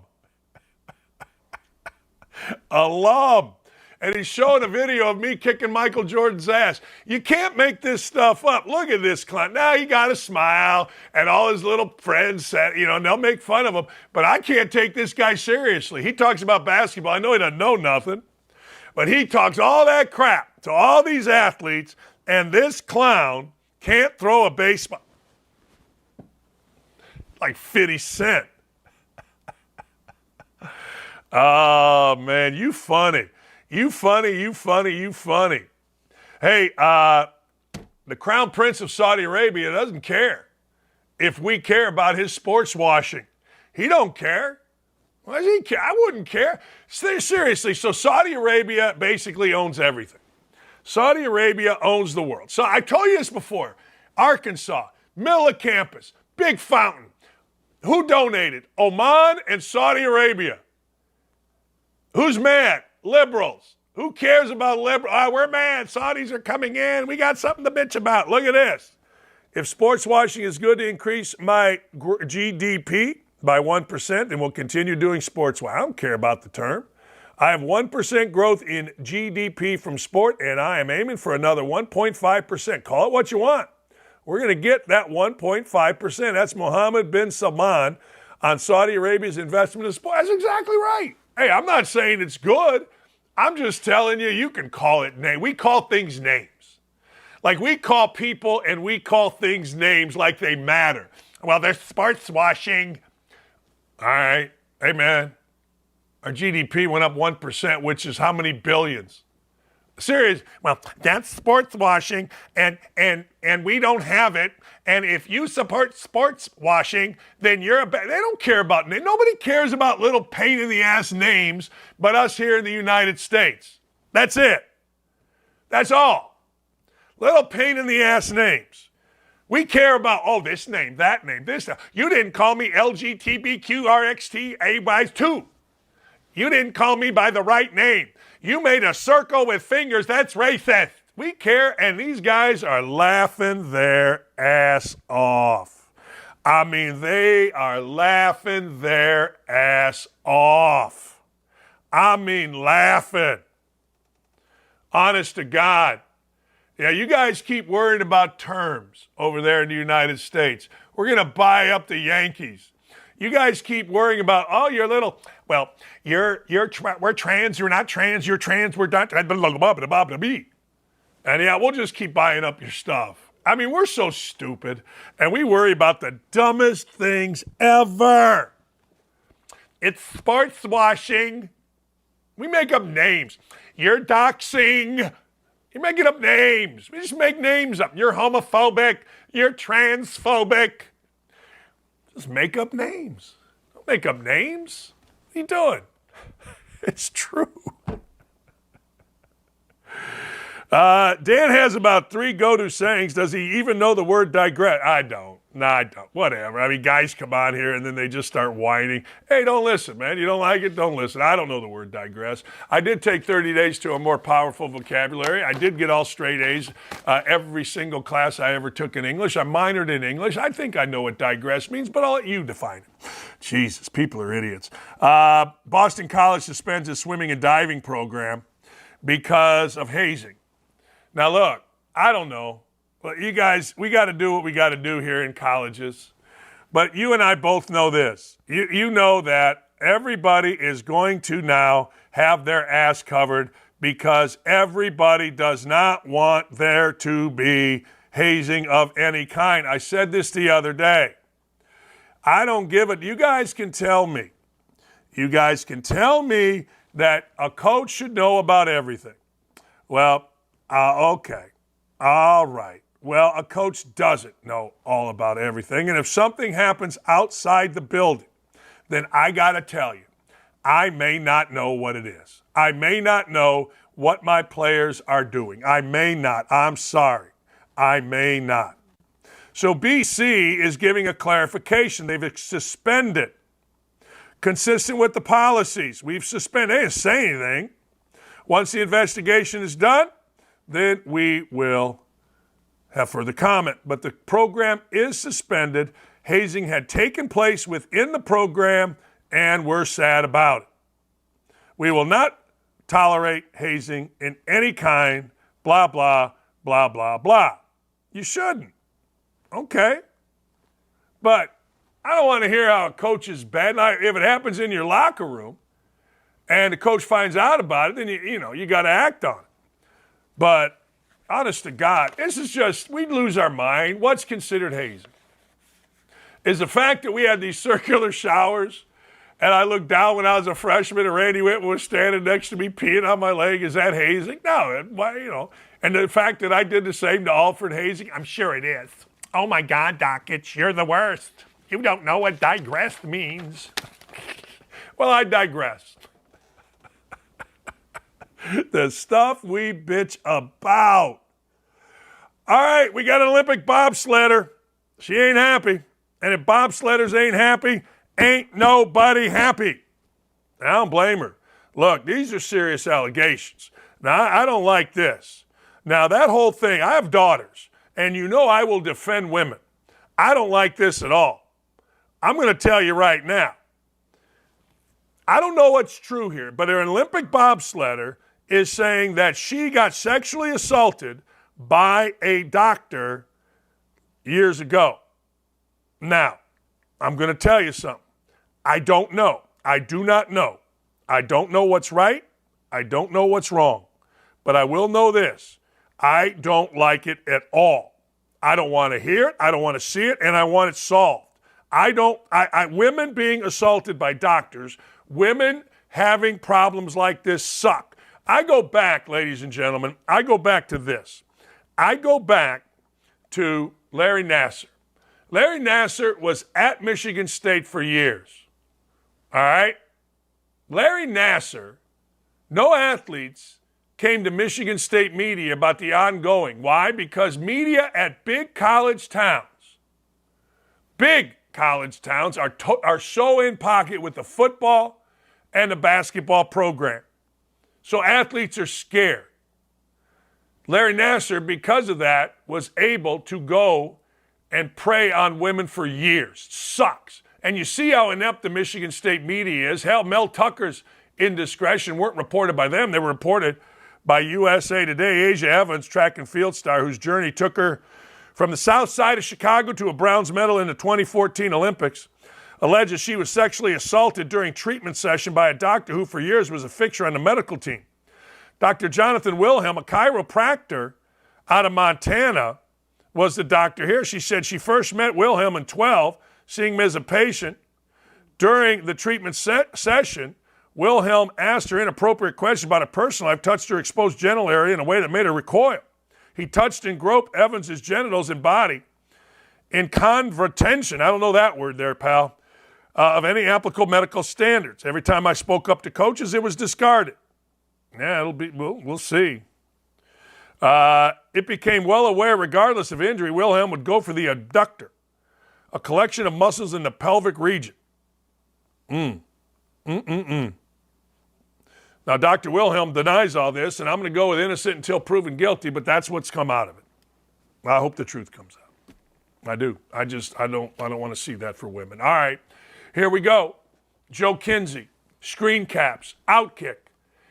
And he's showing a video of me kicking Michael Jordan's ass. You can't make this stuff up. Look at this clown. Now he got to smile, and all his little friends said, they'll make fun of him. But I can't take this guy seriously. He talks about basketball. I know he doesn't know nothing, but he talks all that crap to all these athletes, and this clown can't throw a baseball. Like 50 Cent. Oh, man, you funny. You funny. Hey, the Crown Prince of Saudi Arabia doesn't care if we care about his sports washing. He don't care. Why does he care? I wouldn't care. Seriously, so Saudi Arabia basically owns everything. Saudi Arabia owns the world. So I told you this before. Arkansas, middle of campus, big fountain. Who donated? Oman and Saudi Arabia. Who's mad? Liberals. Who cares about liberals? We're mad. Saudis are coming in. We got something to bitch about. Look at this. If sports washing is good to increase my GDP by 1%, then we'll continue doing sports washing. I don't care about the term. I have 1% growth in GDP from sport, and I am aiming for another 1.5%. Call it what you want. We're going to get that 1.5%. That's Mohammed bin Salman on Saudi Arabia's investment in sport. That's exactly right. Hey, I'm not saying it's good. I'm just telling you, you can call it name. We call things names. Like we call people and we call things names like they matter. Well, they're sports washing. All right. Hey, man, our GDP went up 1%, which is how many billions? Serious. Well, that's sports washing, and we don't have it. And if you support sports washing, then you're they don't care about names. Nobody cares about little pain in the ass names but us here in the United States. That's it. That's all. Little pain in the ass names. We care about, this name, that name, this. You didn't call me LGBTQRXTAY2. You didn't call me by the right name. You made a circle with fingers. That's racist. We care, and these guys are laughing their ass off. I mean, they are laughing their ass off. I mean, laughing. Honest to God. Yeah, you guys keep worrying about terms over there in the United States. We're going to buy up the Yankees. You guys keep worrying about, we're trans, you're not trans, you're trans, we're not, and yeah, we'll just keep buying up your stuff. I mean, we're so stupid, and we worry about the dumbest things ever. It's sports washing. We make up names. You're doxing. You're making up names. We just make names up. You're homophobic. You're transphobic. Just make up names. Don't make up names. What are you doing? It's true. Dan has about 3 go-to sayings. Does he even know the word digress? I don't. No, I don't. Whatever. I mean, guys come on here and then they just start whining. Hey, don't listen, man. You don't like it? Don't listen. I don't know the word digress. I did take 30 days to a more powerful vocabulary. I did get all straight A's every single class I ever took in English. I minored in English. I think I know what digress means, but I'll let you define it. Jesus, people are idiots. Boston College suspends its swimming and diving program because of hazing. Now, look, I don't know. But you guys, we got to do what we got to do here in colleges. But you and I both know this. You know that everybody is going to now have their ass covered because everybody does not want there to be hazing of any kind. I said this the other day. I don't give it. You guys can tell me. You guys can tell me that a coach should know about everything. Well, okay. All right. Well, a coach doesn't know all about everything. And if something happens outside the building, then I got to tell you, I may not know what it is. I may not know what my players are doing. I may not. I'm sorry. I may not. So BC is giving a clarification. They've suspended, consistent with the policies. We've suspended. They didn't say anything. Once the investigation is done, then we will have further comment. But the program is suspended. Hazing had taken place within the program, and we're sad about it. We will not tolerate hazing in any kind, blah, blah, blah, blah, blah. You shouldn't. Okay. But I don't want to hear how a coach is bad. Now, if it happens in your locker room and the coach finds out about it, then you got to act on it. But honest to God, this is just, we'd lose our mind. What's considered hazing? Is the fact that we had these circular showers and I looked down when I was a freshman and Randy Whitman was standing next to me peeing on my leg, is that hazing? No, and the fact that I did the same to Alfred Hazing, I'm sure it is. Oh my God, Dakich, you're the worst. You don't know what digressed means. Well, I digress. The stuff we bitch about. All right, we got an Olympic bobsledder. She ain't happy. And if bobsledders ain't happy, ain't nobody happy. I don't blame her. Look, these are serious allegations. Now, I don't like this. Now, that whole thing, I have daughters, and I will defend women. I don't like this at all. I'm going to tell you right now. I don't know what's true here, but an Olympic bobsledder is saying that she got sexually assaulted by a doctor years ago. Now, I'm going to tell you something. I don't know. I do not know. I don't know what's right. I don't know what's wrong. But I will know this. I don't like it at all. I don't want to hear it. I don't want to see it, and I want it solved. Women being assaulted by doctors, women having problems like this suck. I go back, ladies and gentlemen, I go back to this. I go back to Larry Nassar. Larry Nassar was at Michigan State for years. All right? Larry Nassar, no athletes came to Michigan State media about the ongoing. Why? Because media at big college towns are so in pocket with the football and the basketball program. So athletes are scared. Larry Nassar, because of that, was able to go and prey on women for years. Sucks. And you see how inept the Michigan State media is. Hell, Mel Tucker's indiscretion weren't reported by them. They were reported by USA Today. Asia Evans, track and field star, whose journey took her from the south side of Chicago to a bronze medal in the 2014 Olympics, alleges she was sexually assaulted during treatment session by a doctor who for years was a fixture on the medical team. Dr. Jonathan Wilhelm, a chiropractor out of Montana, was the doctor here. She said she first met Wilhelm in 12, seeing him as a patient. During the treatment session, Wilhelm asked her inappropriate questions about her personal life, touched her exposed genital area in a way that made her recoil. He touched and groped Evans' genitals and body in contravention, I don't know that word there, pal, of any applicable medical standards. Every time I spoke up to coaches, it was discarded. Yeah, we'll see. It became well aware, regardless of injury, Wilhelm would go for the adductor, a collection of muscles in the pelvic region. Now, Dr. Wilhelm denies all this, and I'm going to go with innocent until proven guilty, but that's what's come out of it. I hope the truth comes out. I do. I don't want to see that for women. All right, here we go. Joe Kinsey, screen caps, OutKick.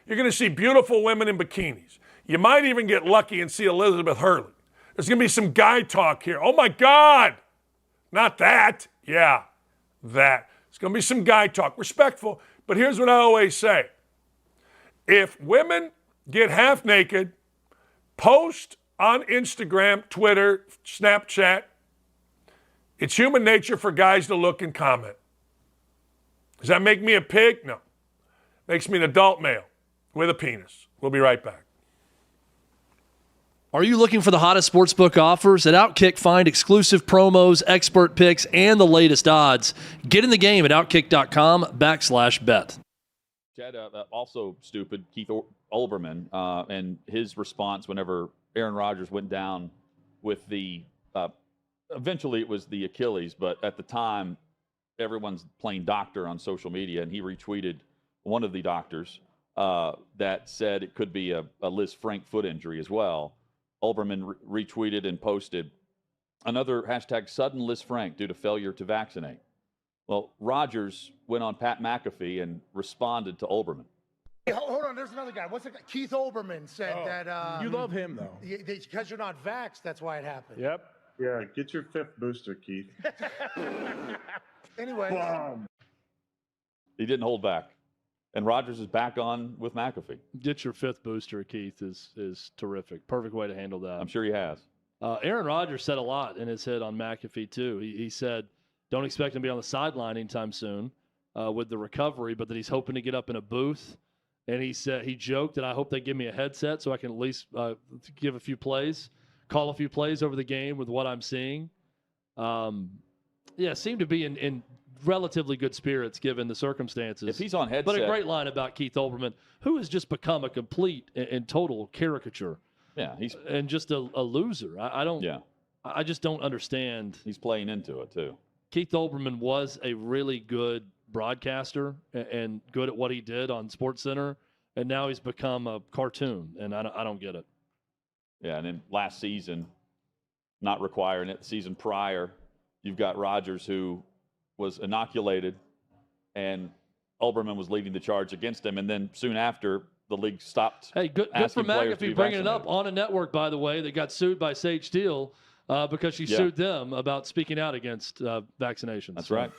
You're going to see beautiful women in bikinis. You might even get lucky and see Elizabeth Hurley. There's going to be some guy talk here. Oh, my God. Not that. Yeah, that. It's going to be some guy talk. Respectful. But here's what I always say. If women get half naked, post on Instagram, Twitter, Snapchat, it's human nature for guys to look and comment. Does that make me a pig? No. Makes me an adult male with a penis. We'll be right back. Are you looking for the hottest sportsbook offers? At OutKick, find exclusive promos, expert picks, and the latest odds. Get in the game at OutKick.com/bet. Chad, also stupid, Keith Olberman, and his response whenever Aaron Rodgers went down with the, eventually it was the Achilles, but at the time, everyone's playing doctor on social media, and he retweeted one of the doctors that said it could be a Liz Frank foot injury as well. Olberman retweeted and posted another hashtag sudden Liz Frank due to failure to vaccinate. Well, Rodgers went on Pat McAfee and responded to Olberman. Hey, hold on, there's another guy. What's the guy? Keith Olberman said that. You love him, though. Because you're not vaxxed, that's why it happened. Yep. Yeah, get your 5th booster, Keith. Anyway. He didn't hold back. And Rodgers is back on with McAfee. Get your 5th booster, Keith, is terrific. Perfect way to handle that. I'm sure he has. Aaron Rodgers said a lot in his hit on McAfee, too. He said, don't expect him to be on the sideline anytime soon with the recovery, but that he's hoping to get up in a booth. And he said he joked that I hope they give me a headset so I can at least give a few plays, call a few plays over the game with what I'm seeing. Seemed to be in relatively good spirits given the circumstances. If he's on headset. But a great line about Keith Olbermann, who has just become a complete and total caricature. Yeah, and just a loser. I just don't understand. He's playing into it too. Keith Olbermann was a really good broadcaster and good at what he did on SportsCenter, and now he's become a cartoon, and I don't get it. Yeah, and then last season, not requiring it. The season prior, you've got Rodgers who was inoculated, and Olbermann was leading the charge against him, and then soon after, the league stopped. Hey, good for McAfee bringing it up on a network, by the way, that got sued by Sage Steele because she sued them about speaking out against vaccinations. That's right.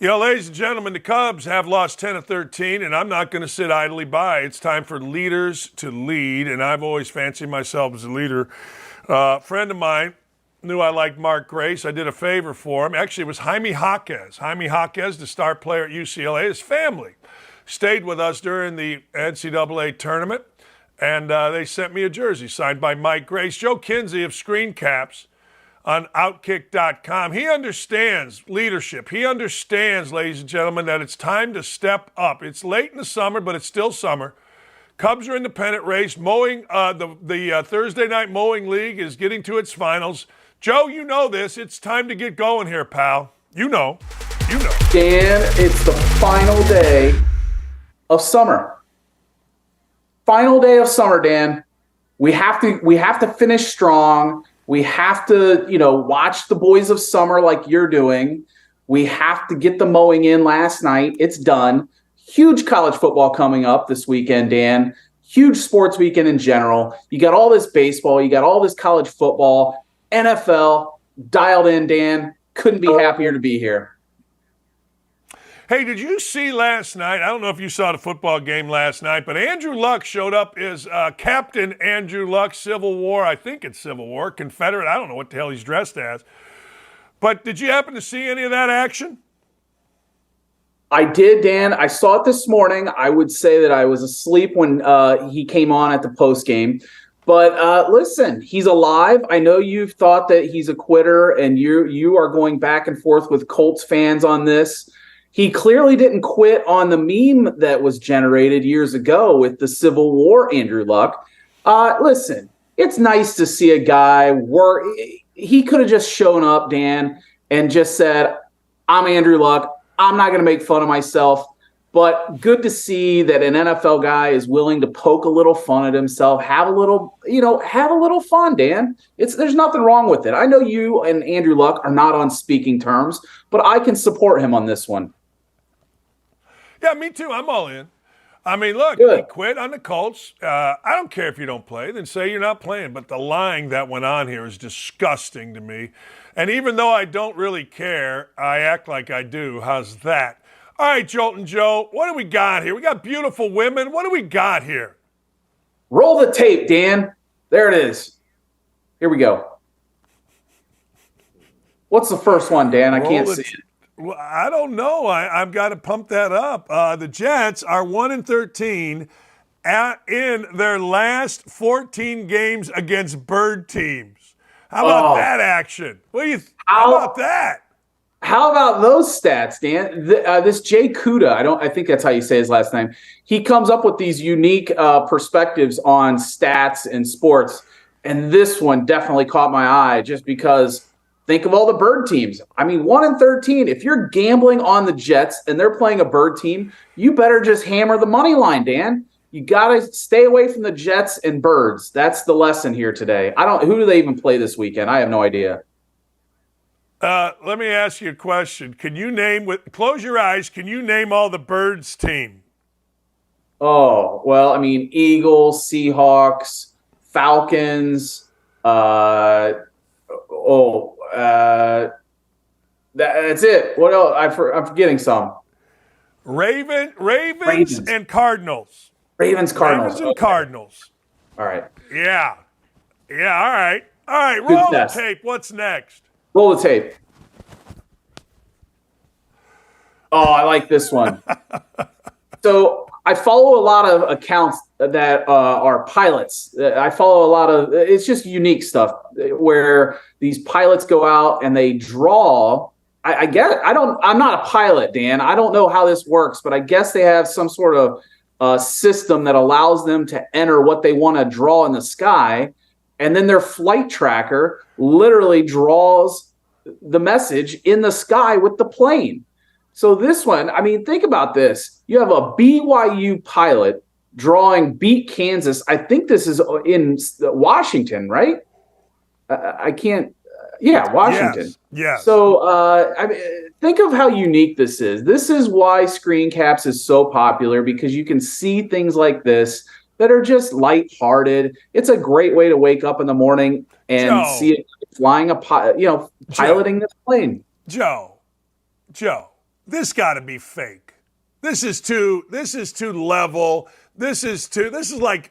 You know, ladies and gentlemen, the Cubs have lost 10 of 13, and I'm not going to sit idly by. It's time for leaders to lead, and I've always fancied myself as a leader. A friend of mine knew I liked Mark Grace. I did a favor for him. Actually, it was Jaime Jaquez. Jaime Jaquez, the star player at UCLA, his family stayed with us during the NCAA tournament, and they sent me a jersey signed by Mike Grace. Joe Kinsey of Screen Caps on OutKick.com. He understands leadership. He understands, ladies and gentlemen, that it's time to step up. It's late in the summer, but it's still summer. Cubs are in the pennant race. Mowing, the Thursday night mowing league is getting to its finals. Joe, you know this. It's time to get going here, pal. You know. Dan, it's the final day of summer. Final day of summer, Dan. We have to finish strong. We have to, watch the boys of summer like you're doing. We have to get the mowing in last night. It's done. Huge college football coming up this weekend, Dan. Huge sports weekend in general. You got all this baseball. You got all this college football. NFL, dialed in, Dan. Couldn't be happier to be here. Hey, did you see last night? I don't know if you saw the football game last night, but Andrew Luck showed up as Captain Andrew Luck, Civil War. I think it's Civil War, Confederate. I don't know what the hell he's dressed as. But did you happen to see any of that action? I did, Dan. I saw it this morning. I would say that I was asleep when he came on at the post game. But listen, he's alive. I know you've thought that he's a quitter, and you are going back and forth with Colts fans on this. He clearly didn't quit on the meme that was generated years ago with the Civil War Andrew Luck. Listen, it's nice to see a guy work. He could have just shown up, Dan, and just said, I'm Andrew Luck. I'm not going to make fun of myself. But good to see that an NFL guy is willing to poke a little fun at himself, have a little fun, Dan. There's nothing wrong with it. I know you and Andrew Luck are not on speaking terms, but I can support him on this one. Yeah, me too. I'm all in. I mean, look, he quit on the Colts. I don't care if you don't play. Then say you're not playing. But the lying that went on here is disgusting to me. And even though I don't really care, I act like I do. How's that? All right, Jolton Joe, what do we got here? We got beautiful women. What do we got here? Roll the tape, Dan. There it is. Here we go. What's the first one, Dan? I can't see it. Well, I don't know. I've got to pump that up. The Jets are 1-13 in their last 14 games against bird teams. How about that action? How about that? How about those stats, Dan? This Jay Kuda, I think that's how you say his last name. He comes up with these unique perspectives on stats and sports. And this one definitely caught my eye just because think of all the bird teams. I mean, 1-13. If you're gambling on the Jets and they're playing a bird team, you better just hammer the money line, Dan. You got to stay away from the Jets and birds. That's the lesson here today. Who do they even play this weekend? I have no idea. Let me ask you a question. Can you name, close your eyes, can you name all the birds team? Oh, well, I mean, Eagles, Seahawks, Falcons, that's it. What else? I'm forgetting some. Ravens and Cardinals. Ravens, Cardinals. Ravens and Cardinals. All right. Yeah. Yeah, all right. All right, roll the tape. What's next? Roll the tape. Oh, I like this one. So I follow a lot of accounts that are pilots. I follow a lot of, it's just unique stuff where these pilots go out and they draw. I get it. I'm not a pilot, Dan. I don't know how this works, but I guess they have some sort of system that allows them to enter what they want to draw in the sky. And then their flight tracker literally draws the message in the sky with the plane. So this one, I mean, think about this. You have a BYU pilot drawing beat Kansas. I think this is in Washington, right? I can't. Yeah, Washington. Yes. So I mean, think of how unique this is. This is why Screen Caps is so popular, because you can see things like this that are just lighthearted. It's a great way to wake up in the morning and see it flying piloting this plane. Joe, this got to be fake. This is too level. This is like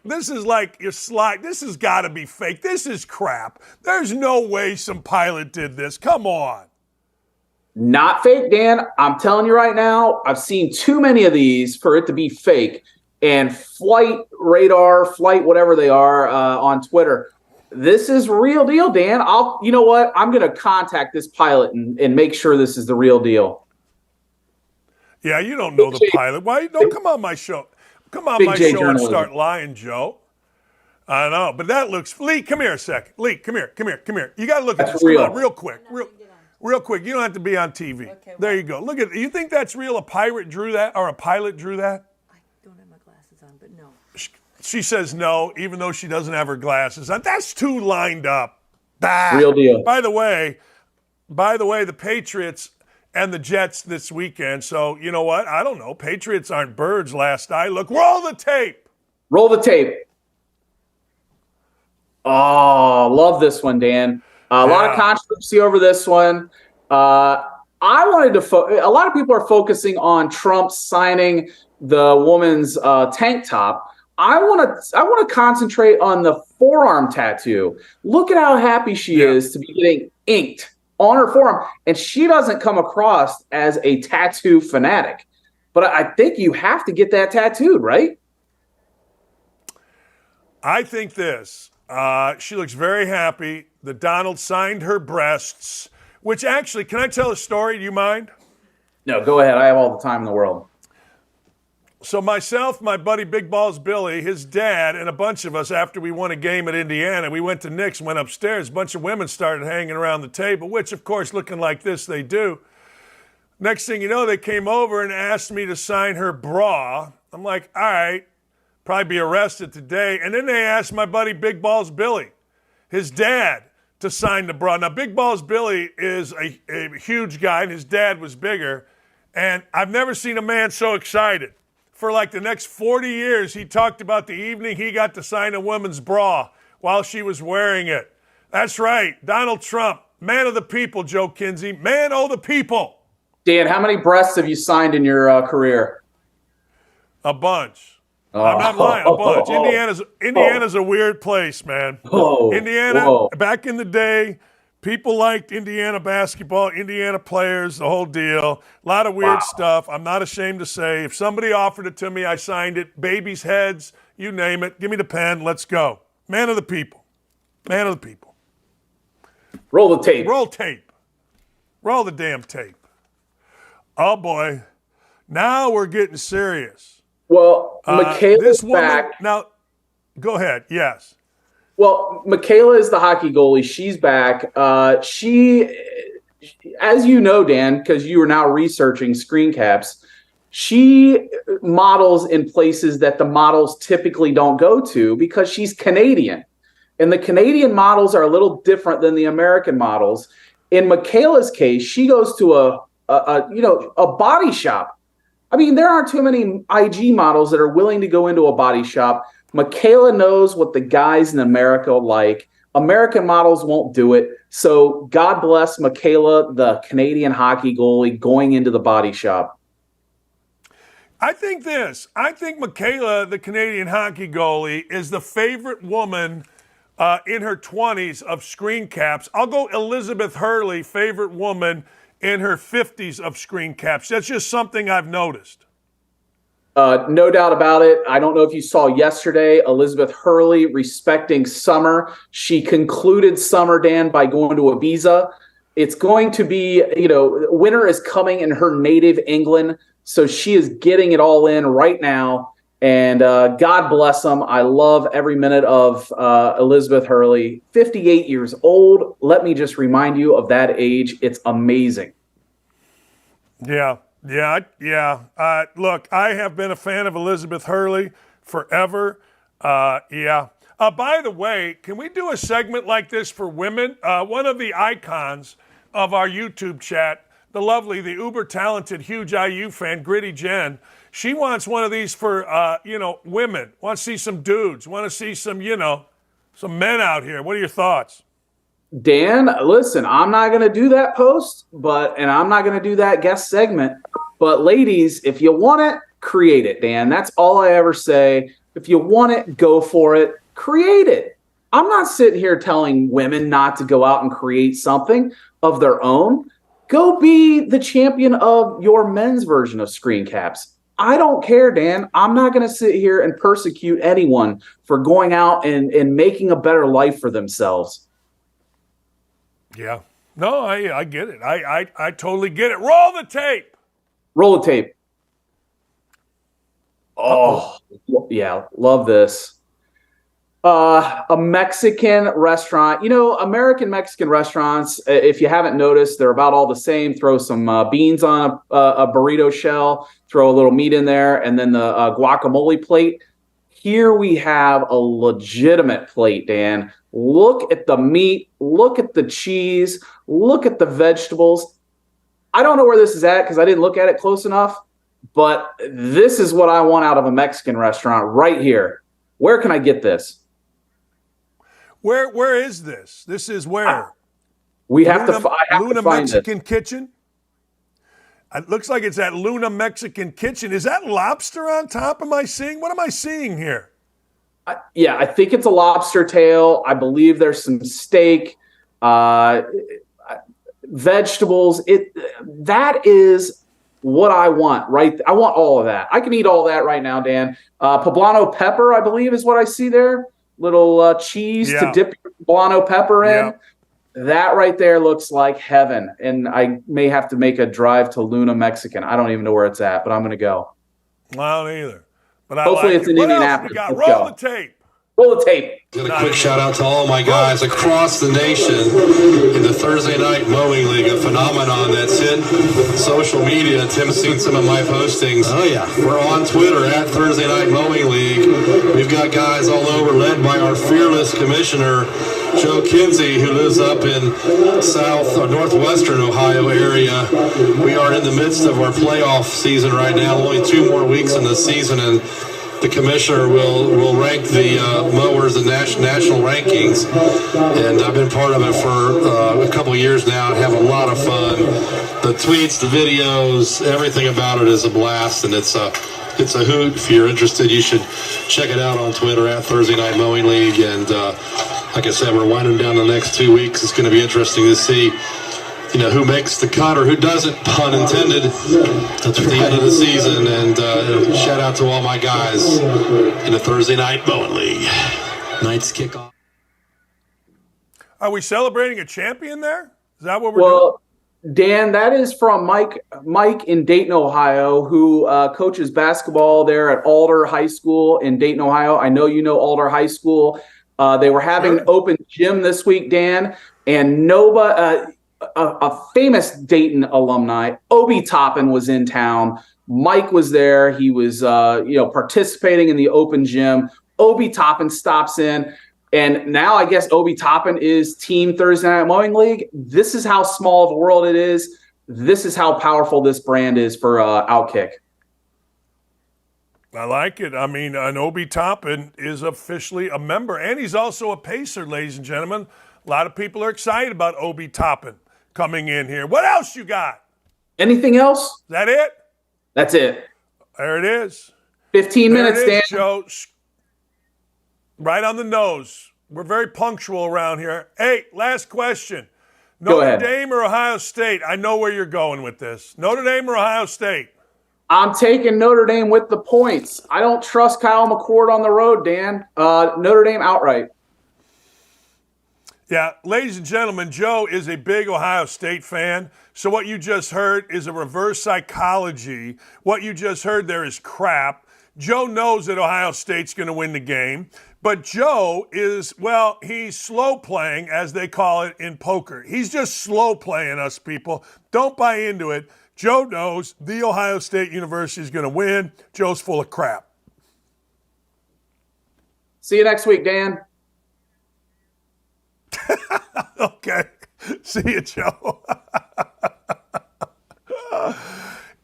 your slide. This has got to be fake. This is crap. There's no way some pilot did this. Come on. Not fake, Dan. I'm telling you right now, I've seen too many of these for it to be fake. And flight radar, whatever they are on Twitter. This is real deal, Dan. You know what? I'm going to contact this pilot and make sure this is the real deal. Yeah, you don't know the pilot. Why? Don't come on my show. Come on my show and start lying, Joe. I know, but that looks. Lee, come here a second. Lee, come here. You got to look at this. Real. Come on, real quick. Real quick. You don't have to be on TV. Okay, there you go. Look at. You think that's real? A pirate drew that, or a pilot drew that? But no. She says no, even though she doesn't have her glasses on. That's too lined up. Bah. Real deal. By the way, the Patriots and the Jets this weekend. So, you know what? I don't know. Patriots aren't birds last I look. Roll the tape. Roll the tape. Oh, love this one, Dan. A lot of controversy over this one. A lot of people are focusing on Trump signing the woman's tank top. I want to concentrate on the forearm tattoo. Look at how happy she is to be getting inked on her forearm, and she doesn't come across as a tattoo fanatic. But I think you have to get that tattooed, right? I think this. She looks very happy that Donald signed her breasts, which actually, can I tell a story? Do you mind? No, go ahead. I have all the time in the world. So myself, my buddy Big Balls Billy, his dad, and a bunch of us, after we won a game at Indiana, we went to Nick's, went upstairs. A bunch of women started hanging around the table, which, of course, looking like this, they do. Next thing you know, they came over and asked me to sign her bra. I'm like, all right, probably be arrested today. And then they asked my buddy Big Balls Billy, his dad, to sign the bra. Now, Big Balls Billy is a huge guy, and his dad was bigger. And I've never seen a man so excited. For like the next 40 years, he talked about the evening he got to sign a woman's bra while she was wearing it. That's right. Donald Trump, man of the people, Joe Kinsey, man of the people. Dan, how many breasts have you signed in your career? A bunch. I'm not lying, a bunch. Indiana's a weird place, man. Indiana, back in the day, people liked Indiana basketball, Indiana players, the whole deal. A lot of weird stuff. I'm not ashamed to say. If somebody offered it to me, I signed it. Babies' heads, you name it. Give me the pen. Let's go. Man of the people. Man of the people. Roll the tape. Roll tape. Roll the damn tape. Oh, boy. Now we're getting serious. Well, Michaela's this woman, back. Now, go ahead. Yes. Well, Michaela is the hockey goalie. She's back. She, as you know, Dan, because you are now researching screen caps, she models in places that the models typically don't go to because she's Canadian. And the Canadian models are a little different than the American models. In Michaela's case, she goes to a body shop. I mean, there aren't too many IG models that are willing to go into a body shop. Michaela knows what the guys in America like. American models won't do it. So God bless Michaela, the Canadian hockey goalie, going into the body shop. I think Michaela, the Canadian hockey goalie, is the favorite woman in her 20s of screen caps. I'll go Elizabeth Hurley, favorite woman in her 50s of screen caps. That's just something I've noticed. No doubt about it. I don't know if you saw yesterday, Elizabeth Hurley respecting summer. She concluded summer, Dan, by going to Ibiza. It's going to be, winter is coming in her native England. So she is getting it all in right now. And God bless them. I love every minute of Elizabeth Hurley. 58 years old. Let me just remind you of that age. It's amazing. Yeah. Look, I have been a fan of Elizabeth Hurley forever. By the way, can we do a segment like this for women? One of the icons of our YouTube chat, the uber talented, huge IU fan, Gritty Jen, she wants one of these for, women. Wants to see some dudes. Want to see some men out here. What are your thoughts? Dan, listen, I'm not going to do that post, and I'm not going to do that guest segment. But ladies, if you want it, create it, Dan. That's all I ever say. If you want it, go for it. Create it. I'm not sitting here telling women not to go out and create something of their own. Go be the champion of your men's version of screen caps. I don't care, Dan. I'm not going to sit here and persecute anyone for going out and making a better life for themselves. Yeah. No, I get it. I totally get it. Roll the tape. Roll the tape. Oh, yeah. Love this. A Mexican restaurant. American Mexican restaurants, if you haven't noticed, they're about all the same. Throw some beans on a burrito shell, throw a little meat in there, and then the guacamole plate. Here we have a legitimate plate, Dan. Look at the meat. Look at the cheese. Look at the vegetables. I don't know where this is at because I didn't look at it close enough, but this is what I want out of a Mexican restaurant right here. Where can I get this? Where is this? This is where? I have to find Mexican it. Kitchen? It looks like it's at Luna Mexican Kitchen. Is that lobster on top? What am I seeing here? I think it's a lobster tail. I believe there's some steak, vegetables. That is what I want, right? I want all of that. I can eat all that right now, Dan. Poblano pepper, I believe, is what I see there. Little cheese to dip your poblano pepper in. Yeah. That right there looks like heaven. And I may have to make a drive to Luna Mexican. I don't even know where it's at, but I'm going to go. I don't either. But hopefully it's in Indianapolis. Roll the tape. Roll the tape. Got a quick shout out to all my guys across the nation in the Thursday Night Mowing League, a phenomenon that's hit social media. Tim's seen some of my postings. Oh, yeah. We're on Twitter at Thursday Night Mowing League. We've got guys all over led by our fearless commissioner, Joe Kinsey, who lives up in south or northwestern Ohio area. We are in the midst of our playoff season right now. Only 2 more weeks in the season, and the commissioner will rank the mowers in national rankings, and I've been part of it for a couple of years now and have a lot of fun. The tweets, the videos, everything about it is a blast, and it's a hoot. If you're interested, you should check it out on Twitter at Thursday Night Mowing League. And like I said, we're winding down the next 2 weeks. It's going to be interesting to see who makes the cut or who doesn't, pun intended, at the end of the season. And shout out to all my guys in the Thursday Night Mowing League. Night's kickoff. Are we celebrating a champion there? Is that what we're doing? Dan, that is from Mike in Dayton, Ohio, who coaches basketball there at Alder High School in Dayton, Ohio. I know you know Alder High School. They were having an open gym this week, Dan, and a famous Dayton alumni, Obi Toppin, was in town. Mike was there. He was participating in the open gym. Obi Toppin stops in. And now I guess Obi Toppin is Team Thursday Night Mowing League. This is how small of a world it is. This is how powerful this brand is for OutKick. I like it. I mean, an Obi Toppin is officially a member, and he's also a Pacer, ladies and gentlemen. A lot of people are excited about Obi Toppin coming in here. What else you got? Anything else? Is that it? That's it. There it is. 15 minutes, Dan. Dan. Joe. Right on the nose. We're very punctual around here. Hey, last question. Notre Dame or Ohio State? I know where you're going with this. Notre Dame or Ohio State? I'm taking Notre Dame with the points. I don't trust Kyle McCord on the road, Dan. Notre Dame outright. Yeah, ladies and gentlemen, Joe is a big Ohio State fan. So what you just heard is a reverse psychology. What you just heard there is crap. Joe knows that Ohio State's going to win the game. But Joe is, well, he's slow playing, as they call it in poker. He's just slow playing us, people. Don't buy into it. Joe knows the Ohio State University is going to win. Joe's full of crap. See you next week, Dan. Okay. See you, Joe.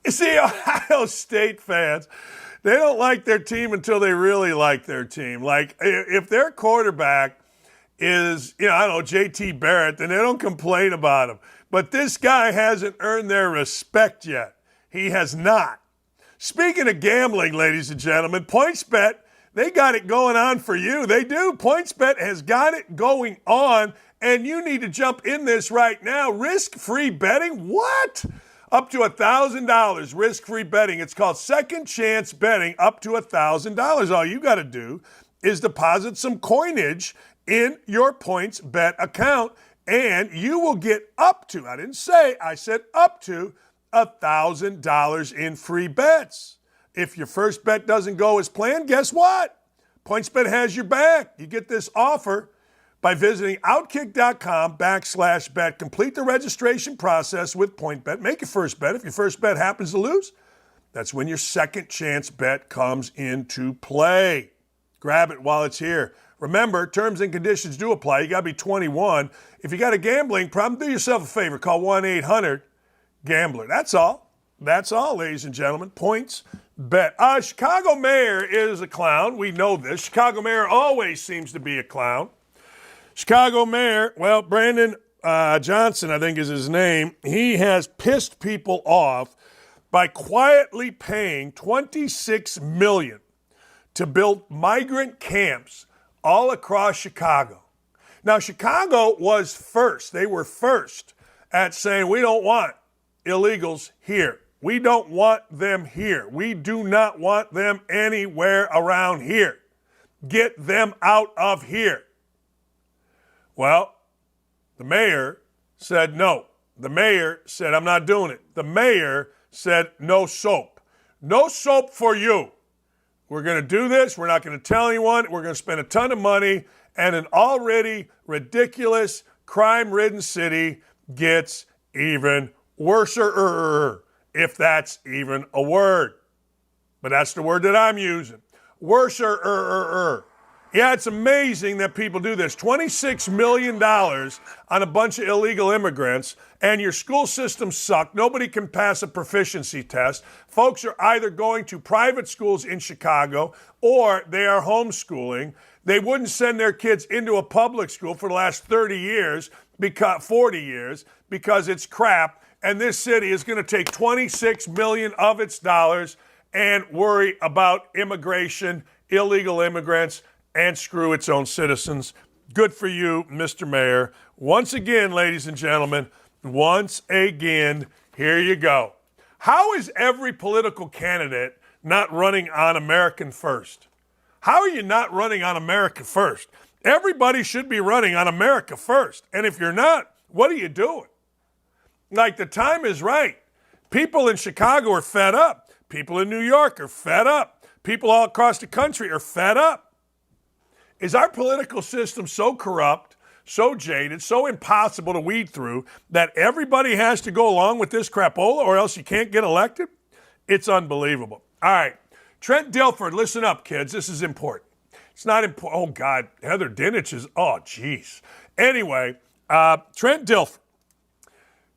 See, Ohio State fans, they don't like their team until they really like their team. Like, if their quarterback is, I don't know, J.T. Barrett, then they don't complain about him. But this guy hasn't earned their respect yet. He has not. Speaking of gambling, ladies and gentlemen, PointsBet, they got it going on for you. They do. PointsBet has got it going on, and you need to jump in this right now. Risk-free betting? What? Up to $1,000 risk-free betting. It's called second chance betting up to $1,000. All you got to do is deposit some coinage in your PointsBet account, and you will get up to, I didn't say, I said up to $1,000 in free bets. If your first bet doesn't go as planned, guess what? PointsBet has your back. You get this offer by visiting OutKick.com/bet. Complete the registration process with PointsBet. Make your first bet. If your first bet happens to lose, that's when your second chance bet comes into play. Grab it while it's here. Remember, terms and conditions do apply. You got to be 21. If you got a gambling problem, do yourself a favor. Call 1-800-GAMBLER. That's all. That's all, ladies and gentlemen. PointsBet. Chicago mayor is a clown. We know this. Chicago mayor always seems to be a clown. Chicago mayor, well, Brandon Johnson, I think is his name. He has pissed people off by quietly paying $26 million to build migrant camps all across Chicago. Now, Chicago was first. They were first at saying, we don't want illegals here. We don't want them here. We do not want them anywhere around here. Get them out of here. Well, the mayor said no. The mayor said, I'm not doing it. The mayor said, no soap. No soap for you. We're going to do this. We're not going to tell anyone. We're going to spend a ton of money. And an already ridiculous, crime-ridden city gets even worser, if that's even a word. But that's the word that I'm using. Worser. Yeah, it's amazing that people do this. $26 million on a bunch of illegal immigrants, and your school systems suck. Nobody can pass a proficiency test. Folks are either going to private schools in Chicago or they are homeschooling. They wouldn't send their kids into a public school for the last 40 years, because it's crap. And this city is going to take $26 million of its dollars and worry about immigration, illegal immigrants, and screw its own citizens. Good for you, Mr. Mayor. Once again, ladies and gentlemen, here you go. How is every political candidate not running on American First? How are you not running on America First? Everybody should be running on America first. And if you're not, what are you doing? Like, the time is right. People in Chicago are fed up. People in New York are fed up. People all across the country are fed up. Is our political system so corrupt, so jaded, so impossible to weed through that everybody has to go along with this crapola or else you can't get elected? It's unbelievable. All right. Trent Dilfer, listen up, kids. This is important. It's not important. Oh, God. Heather Dinich is, oh, geez. Anyway, Trent Dilfer.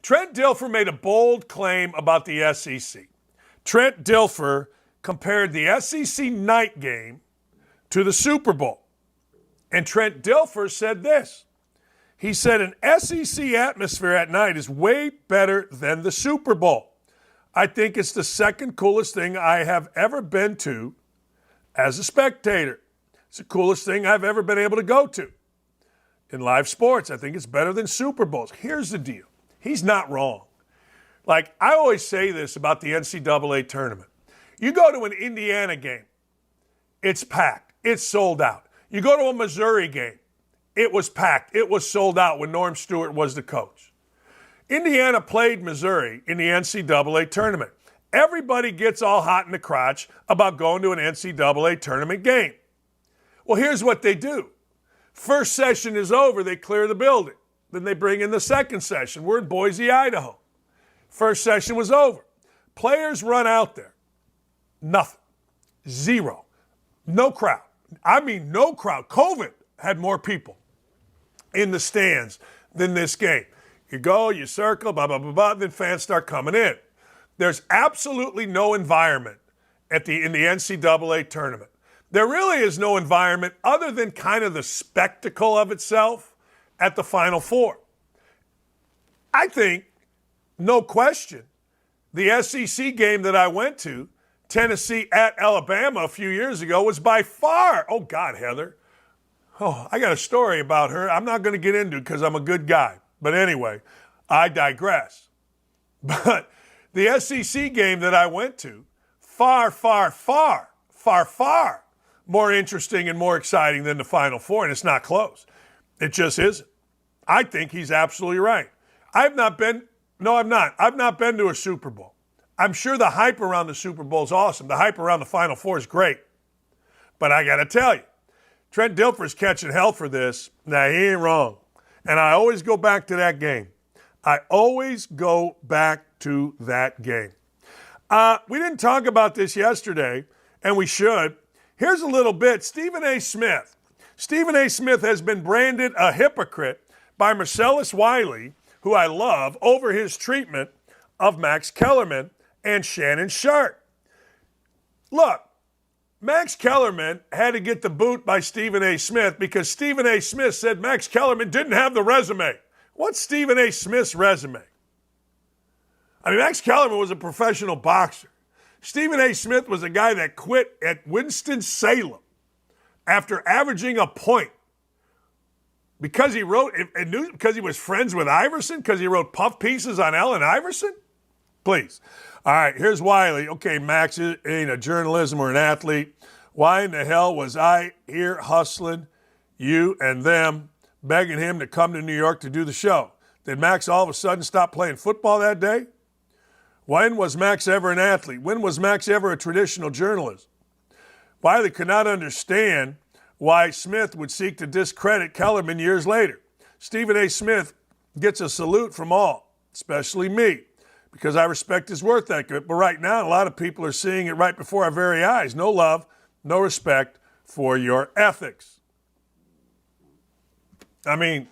Trent Dilfer made a bold claim about the SEC. Trent Dilfer compared the SEC night game to the Super Bowl. And Trent Dilfer said this. He said an SEC atmosphere at night is way better than the Super Bowl. I think it's the second coolest thing I have ever been to as a spectator. It's the coolest thing I've ever been able to go to. In live sports, I think it's better than Super Bowls. Here's the deal. He's not wrong. Like, I always say this about the NCAA tournament. You go to an Indiana game, it's packed. It's sold out. You go to a Missouri game, it was packed. It was sold out when Norm Stewart was the coach. Indiana played Missouri in the NCAA tournament. Everybody gets all hot in the crotch about going to an NCAA tournament game. Well, here's what they do. First session is over, they clear the building. Then they bring in the second session. We're in Boise, Idaho. First session was over. Players run out there. Nothing. Zero. No crowd. I mean, no crowd. COVID had more people in the stands than this game. You go, you circle, blah, blah, blah, blah, then fans start coming in. There's absolutely no environment in the NCAA tournament. There really is no environment other than kind of the spectacle of itself at the Final Four. I think, no question, the SEC game that I went to, Tennessee at Alabama a few years ago, was by far, oh God, Heather. Oh, I got a story about her I'm not going to get into because I'm a good guy. But anyway, I digress. But the SEC game that I went to, far, far, far, far, far more interesting and more exciting than the Final Four, and it's not close. It just isn't. I think he's absolutely right. I've not been to a Super Bowl. I'm sure the hype around the Super Bowl is awesome. The hype around the Final Four is great. But I got to tell you, Trent Dilfer's catching hell for this. Now, he ain't wrong. And I always go back to that game. We didn't talk about this yesterday, and we should. Here's a little bit. Stephen A. Smith. Stephen A. Smith has been branded a hypocrite by Marcellus Wiley, who I love, over his treatment of Max Kellerman and Shannon Sharp. Look, Max Kellerman had to get the boot by Stephen A. Smith because Stephen A. Smith said Max Kellerman didn't have the resume. What's Stephen A. Smith's resume? I mean, Max Kellerman was a professional boxer. Stephen A. Smith was a guy that quit at Winston-Salem after averaging a point because he was friends with Iverson, because he wrote puff pieces on Allen Iverson? Please. All right, here's Wiley. Okay, Max ain't a journalism or an athlete. Why in the hell was I here hustling you and them, begging him to come to New York to do the show? Did Max all of a sudden stop playing football that day? When was Max ever an athlete? When was Max ever a traditional journalist? Wiley could not understand why Smith would seek to discredit Kellerman years later. Stephen A. Smith gets a salute from all, especially me, because I respect his work ethic. But right now, a lot of people are seeing it right before our very eyes. No love, no respect for your ethics. I mean,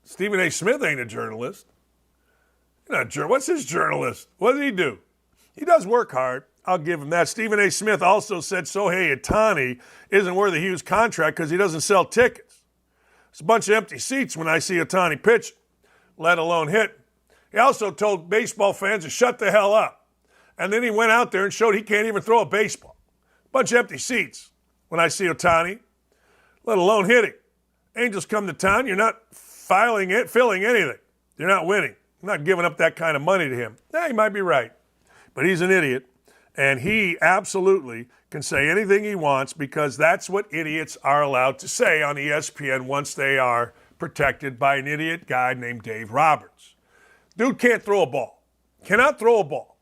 Stephen A. Smith ain't a journalist. What's his journalist? What does he do? He does work hard. I'll give him that. Stephen A. Smith also said Shohei Ohtani isn't worth a huge contract because he doesn't sell tickets. It's a bunch of empty seats when I see Ohtani pitch, let alone hit. He also told baseball fans to shut the hell up. And then he went out there and showed he can't even throw a baseball. Bunch of empty seats when I see Ohtani, let alone hitting. Angels come to town, you're not filling anything. You're not winning. I'm not giving up that kind of money to him. Yeah, he might be right, but he's an idiot. And he absolutely can say anything he wants because that's what idiots are allowed to say on ESPN once they are protected by an idiot guy named Dave Roberts. Dude can't throw a ball. Cannot throw a ball.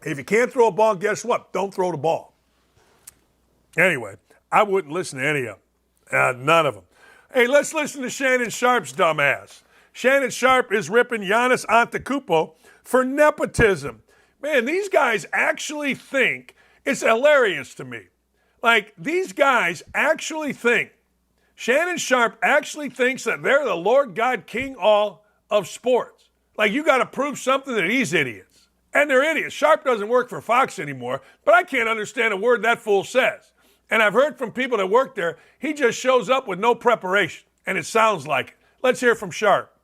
If you can't throw a ball, guess what? Don't throw the ball. Anyway, I wouldn't listen to any of them. None of them. Hey, let's listen to Shannon Sharp's dumbass. Shannon Sharp is ripping Giannis Antetokounmpo for nepotism. Man, these guys actually think, it's hilarious to me. Like, these guys actually think, Shannon Sharp actually thinks that they're the Lord God King all of sports. Like, you got to prove something to these idiots. And they're idiots. Sharp doesn't work for Fox anymore, but I can't understand a word that fool says. And I've heard from people that work there, he just shows up with no preparation, and it sounds like it. Let's hear from Sharp.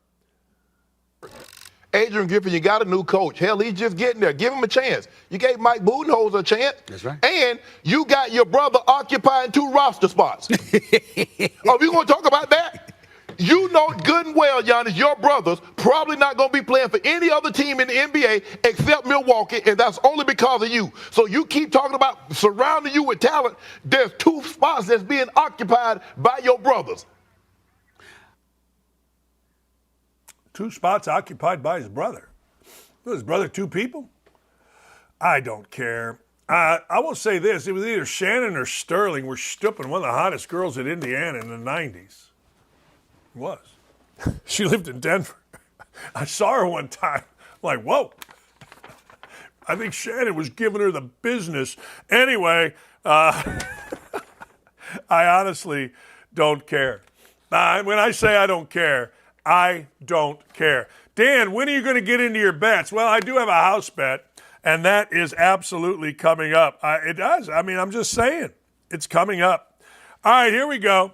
Adrian Griffin, you got a new coach. Hell, he's just getting there. Give him a chance. You gave Mike Budenholzer a chance. That's right. And you got your brother occupying 2 roster spots. Oh, we going to talk about that? You know good and well, Giannis, your brother's probably not going to be playing for any other team in the NBA except Milwaukee, and that's only because of you. So you keep talking about surrounding you with talent. There's 2 spots that's being occupied by your brothers. 2 spots occupied by his brother. Was his brother 2 people? I don't care. I will say this. It was either Shannon or Sterling were stooping one of the hottest girls at Indiana in the 90s. It was. She lived in Denver. I saw her one time. I'm like, whoa. I think Shannon was giving her the business. Anyway, I honestly don't care. When I say I don't care, I don't care. Dan, when are you going to get into your bets? Well, I do have a house bet, and that is absolutely coming up. It does. I mean, I'm just saying. It's coming up. All right, here we go.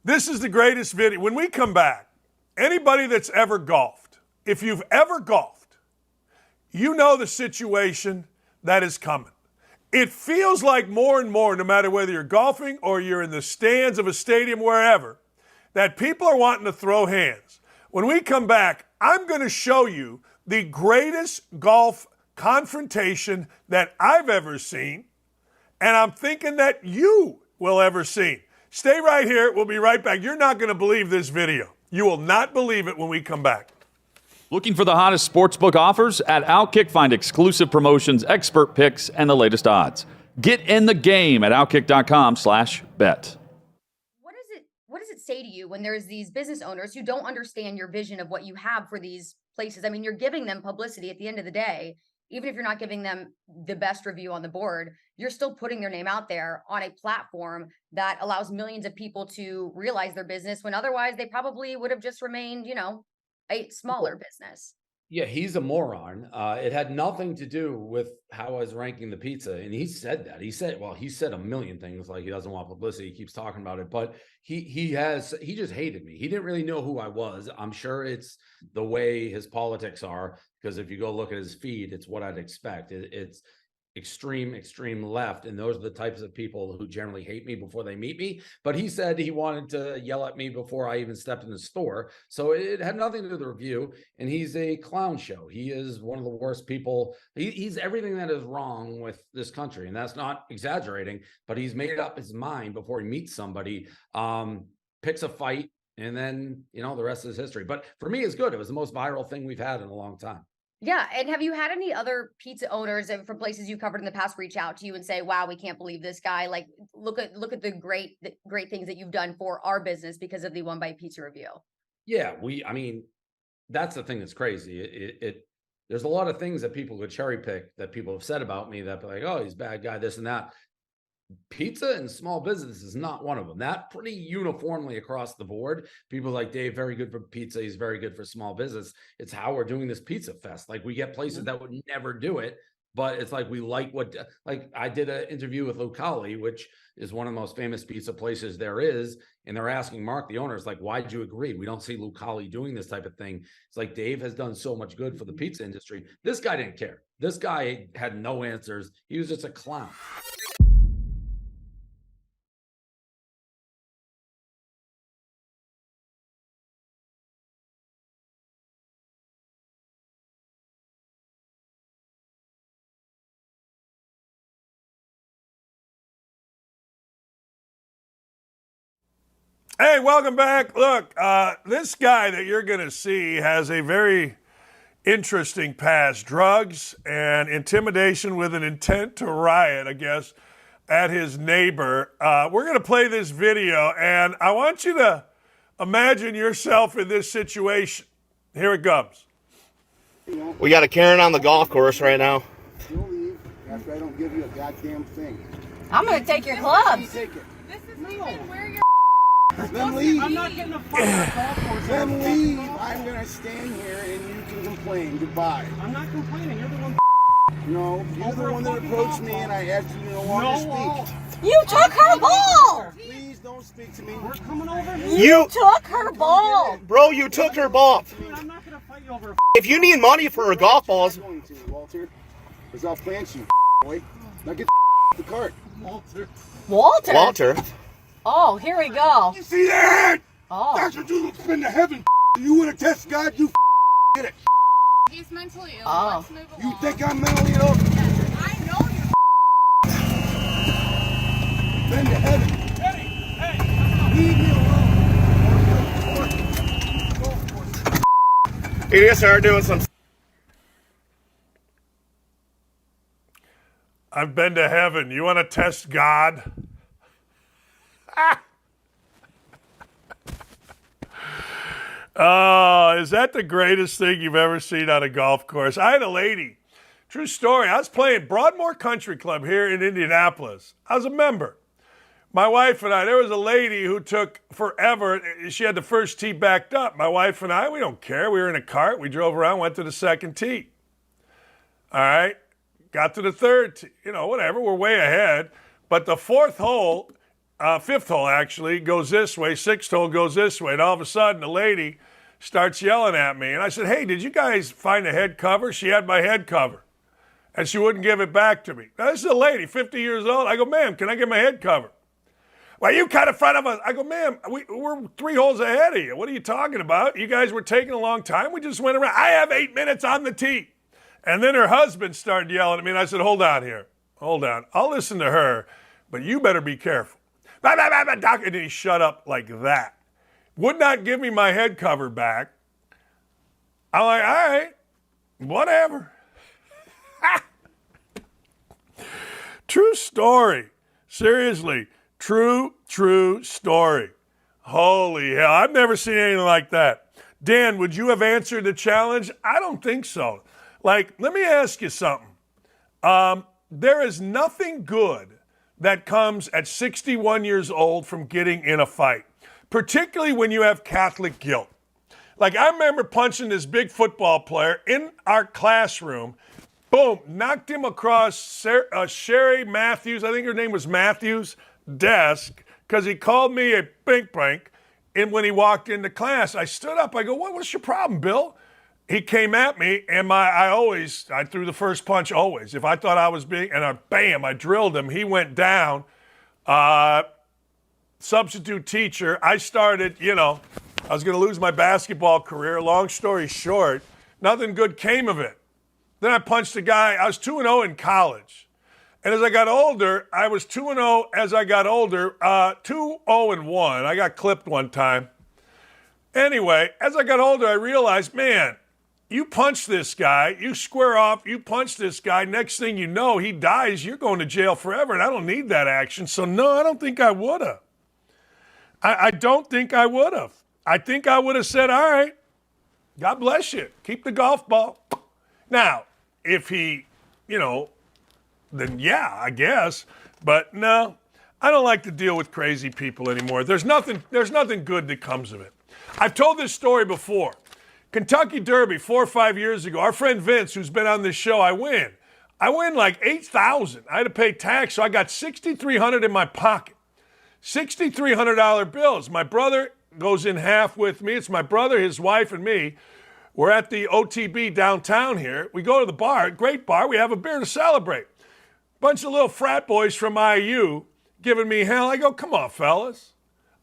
This is the greatest video. When we come back, anybody that's ever golfed, if you've ever golfed, you know the situation that is coming. It feels like more and more, no matter whether you're golfing or you're in the stands of a stadium, wherever, that people are wanting to throw hands. When we come back, I'm going to show you the greatest golf confrontation that I've ever seen, and I'm thinking that you will ever see. Stay right here. We'll be right back. You're not going to believe this video. You will not believe it when we come back. Looking for the hottest sportsbook offers? At OutKick, find exclusive promotions, expert picks, and the latest odds. Get in the game at OutKick.com/bet. What does it say to you when there's these business owners who don't understand your vision of what you have for these places? I mean, you're giving them publicity at the end of the day. Even if you're not giving them the best review on the board, you're still putting their name out there on a platform that allows millions of people to realize their business when otherwise they probably would have just remained, a smaller business. Yeah, he's a moron. It had nothing to do with how I was ranking the pizza. And he said that. He said a million things, like he doesn't want publicity. He keeps talking about it. But he just hated me. He didn't really know who I was. I'm sure it's the way his politics are, because if you go look at his feed, it's what I'd expect. It's extreme left, and those are the types of people who generally hate me before they meet me. But he said he wanted to yell at me before I even stepped in the store, so it had nothing to do with the review. And he's a clown show. He is one of the worst people. He's everything that is wrong with this country, and that's not exaggerating. But he's made up his mind before he meets somebody, picks a fight, and then the rest is history. But for me, it's good. It was the most viral thing we've had in a long time. Yeah. And have you had any other pizza owners from places you covered in the past reach out to you and say, wow, we can't believe this guy? Like, look at the great things that you've done for our business because of the One Bite Pizza review. Yeah, that's the thing that's crazy. There's a lot of things that people could cherry pick that people have said about me that be like, oh, he's a bad guy, this and that. Pizza and small business is not one of them. That pretty uniformly across the board. People like Dave, very good for pizza. He's very good for small business. It's how we're doing this pizza fest. Like, we get places that would never do it, but it's like, we like I did an interview with Lucali, which is one of the most famous pizza places there is. And they're asking Mark, the owner, is like, why'd you agree? We don't see Lucali doing this type of thing. It's like, Dave has done so much good for the pizza industry. This guy didn't care. This guy had no answers. He was just a clown. Hey, welcome back. Look, this guy that you're going to see has a very interesting past. Drugs and intimidation with an intent to riot, I guess, at his neighbor. We're going to play this video, and I want you to imagine yourself in this situation. Here it comes. We got a Karen on the golf course right now. You'll leave after I don't give you a goddamn thing. I'm gonna take your clubs. Take it. This is legal. Where your Then leave. I'm not getting a fucking golf course. Then leave. I'm gonna stand here and you can complain. Goodbye. I'm not complaining. You're the one. No, you're the one that approached me and I asked you to no longer speak. You took her ball. Please don't speak to me. We're coming over. You took her ball. Bro, you took her ball. Dude, I'm not gonna fight you over. If you need money for her golf balls, I'm going to, Walter, because I'll plant you, boy. Now get the cart. Walter. Walter. Oh, here we go. You see that? Oh. That's what you spend to heaven. You want to test God? You get it. He's mentally ill. Oh. Let's move You along. think I'm mentally ill? I know you're. Been to heaven. Hey. Leave me alone. you just started doing some. I've been to heaven. You want to test God? Oh, is that the greatest thing you've ever seen on a golf course? I had a lady. True story. I was playing Broadmoor Country Club here in Indianapolis. I was a member. My wife and I, there was a lady who took forever. She had the first tee backed up. My wife and I, we don't care. We were in a cart. We drove around, went to the second tee. All right. Got to the third tee. You know, whatever. We're way ahead. But the fourth hole, fifth hole actually, goes this way. Sixth hole goes this way. And all of a sudden, the lady starts yelling at me. And I said, hey, did you guys find a head cover? She had my head cover. And she wouldn't give it back to me. Now, this is a lady, 50 years old. I go, ma'am, can I get my head cover? Well, you cut in front of us. I go, ma'am, we're 3 holes ahead of you. What are you talking about? You guys were taking a long time. We just went around. I have 8 minutes on the tee. And then her husband started yelling at me, and I said, hold on here. Hold on. I'll listen to her, but you better be careful. And then he shut up like that. Would not give me my head cover back. I'm like, all right, whatever. True story. Seriously, true story. Holy hell, I've never seen anything like that. Dan, would you have answered the challenge? I don't think so. Like, let me ask you something. There is nothing good that comes at 61 years old from getting in a fight, particularly when you have Catholic guilt. Like, I remember punching this big football player in our classroom. Boom, knocked him across Sherry Matthews, I think her name was Matthews, desk, because he called me a bink. And when he walked into class, I stood up. I go, what's your problem, Bill? He came at me, and I threw the first punch always. If I thought I was big, and I drilled him. He went down. Substitute teacher. I started, I was going to lose my basketball career. Long story short, nothing good came of it. Then I punched a guy. I was 2-0 in college. And as I got older, I was 2-0 as I got older, 2-0-1. I got clipped one time. Anyway, as I got older, I realized, man, you punch this guy, you square off, you punch this guy, next thing you know, he dies, you're going to jail forever, and I don't need that action. So, no, I don't think I would have. I don't think I would have. I think I would have said, all right, God bless you. Keep the golf ball. Now, if he, then yeah, I guess. But no, I don't like to deal with crazy people anymore. There's nothing good that comes of it. I've told this story before. Kentucky Derby 4 or 5 years ago, our friend Vince, who's been on this show, I win like $8,000. I had to pay tax, so I got $6,300 in my pocket. $6,300 bills. My brother goes in half with me. It's my brother, his wife, and me. We're at the OTB downtown here. We go to the bar, great bar. We have a beer to celebrate. Bunch of little frat boys from IU giving me hell. I go, come on, fellas.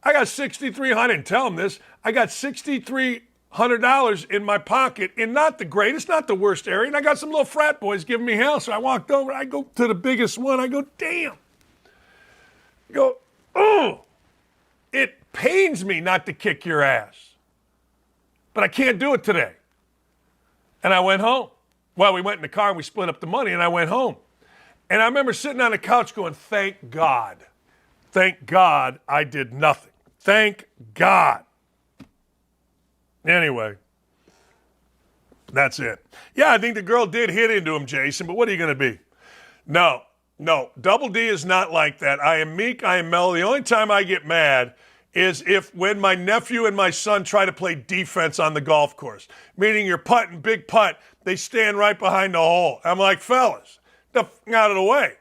I got $6,300. Tell them this. I got $6,300 in my pocket in not the greatest, not the worst area. And I got some little frat boys giving me hell. So I walked over. I go to the biggest one. I go, damn. I go, oh. It Pains me not to kick your ass. But I can't do it today. And I went home. Well, we went in the car and we split up the money and I went home. And I remember sitting on the couch going, thank God. Thank God I did nothing. Thank God. Anyway, that's it. Yeah, I think the girl did hit into him, Jason, but what are you going to be? No. Double D is not like that. I am meek, I am mellow. The only time I get mad is if when my nephew and my son try to play defense on the golf course, meaning you're putting, big putt, they stand right behind the hole. I'm like, fellas, the out of the way.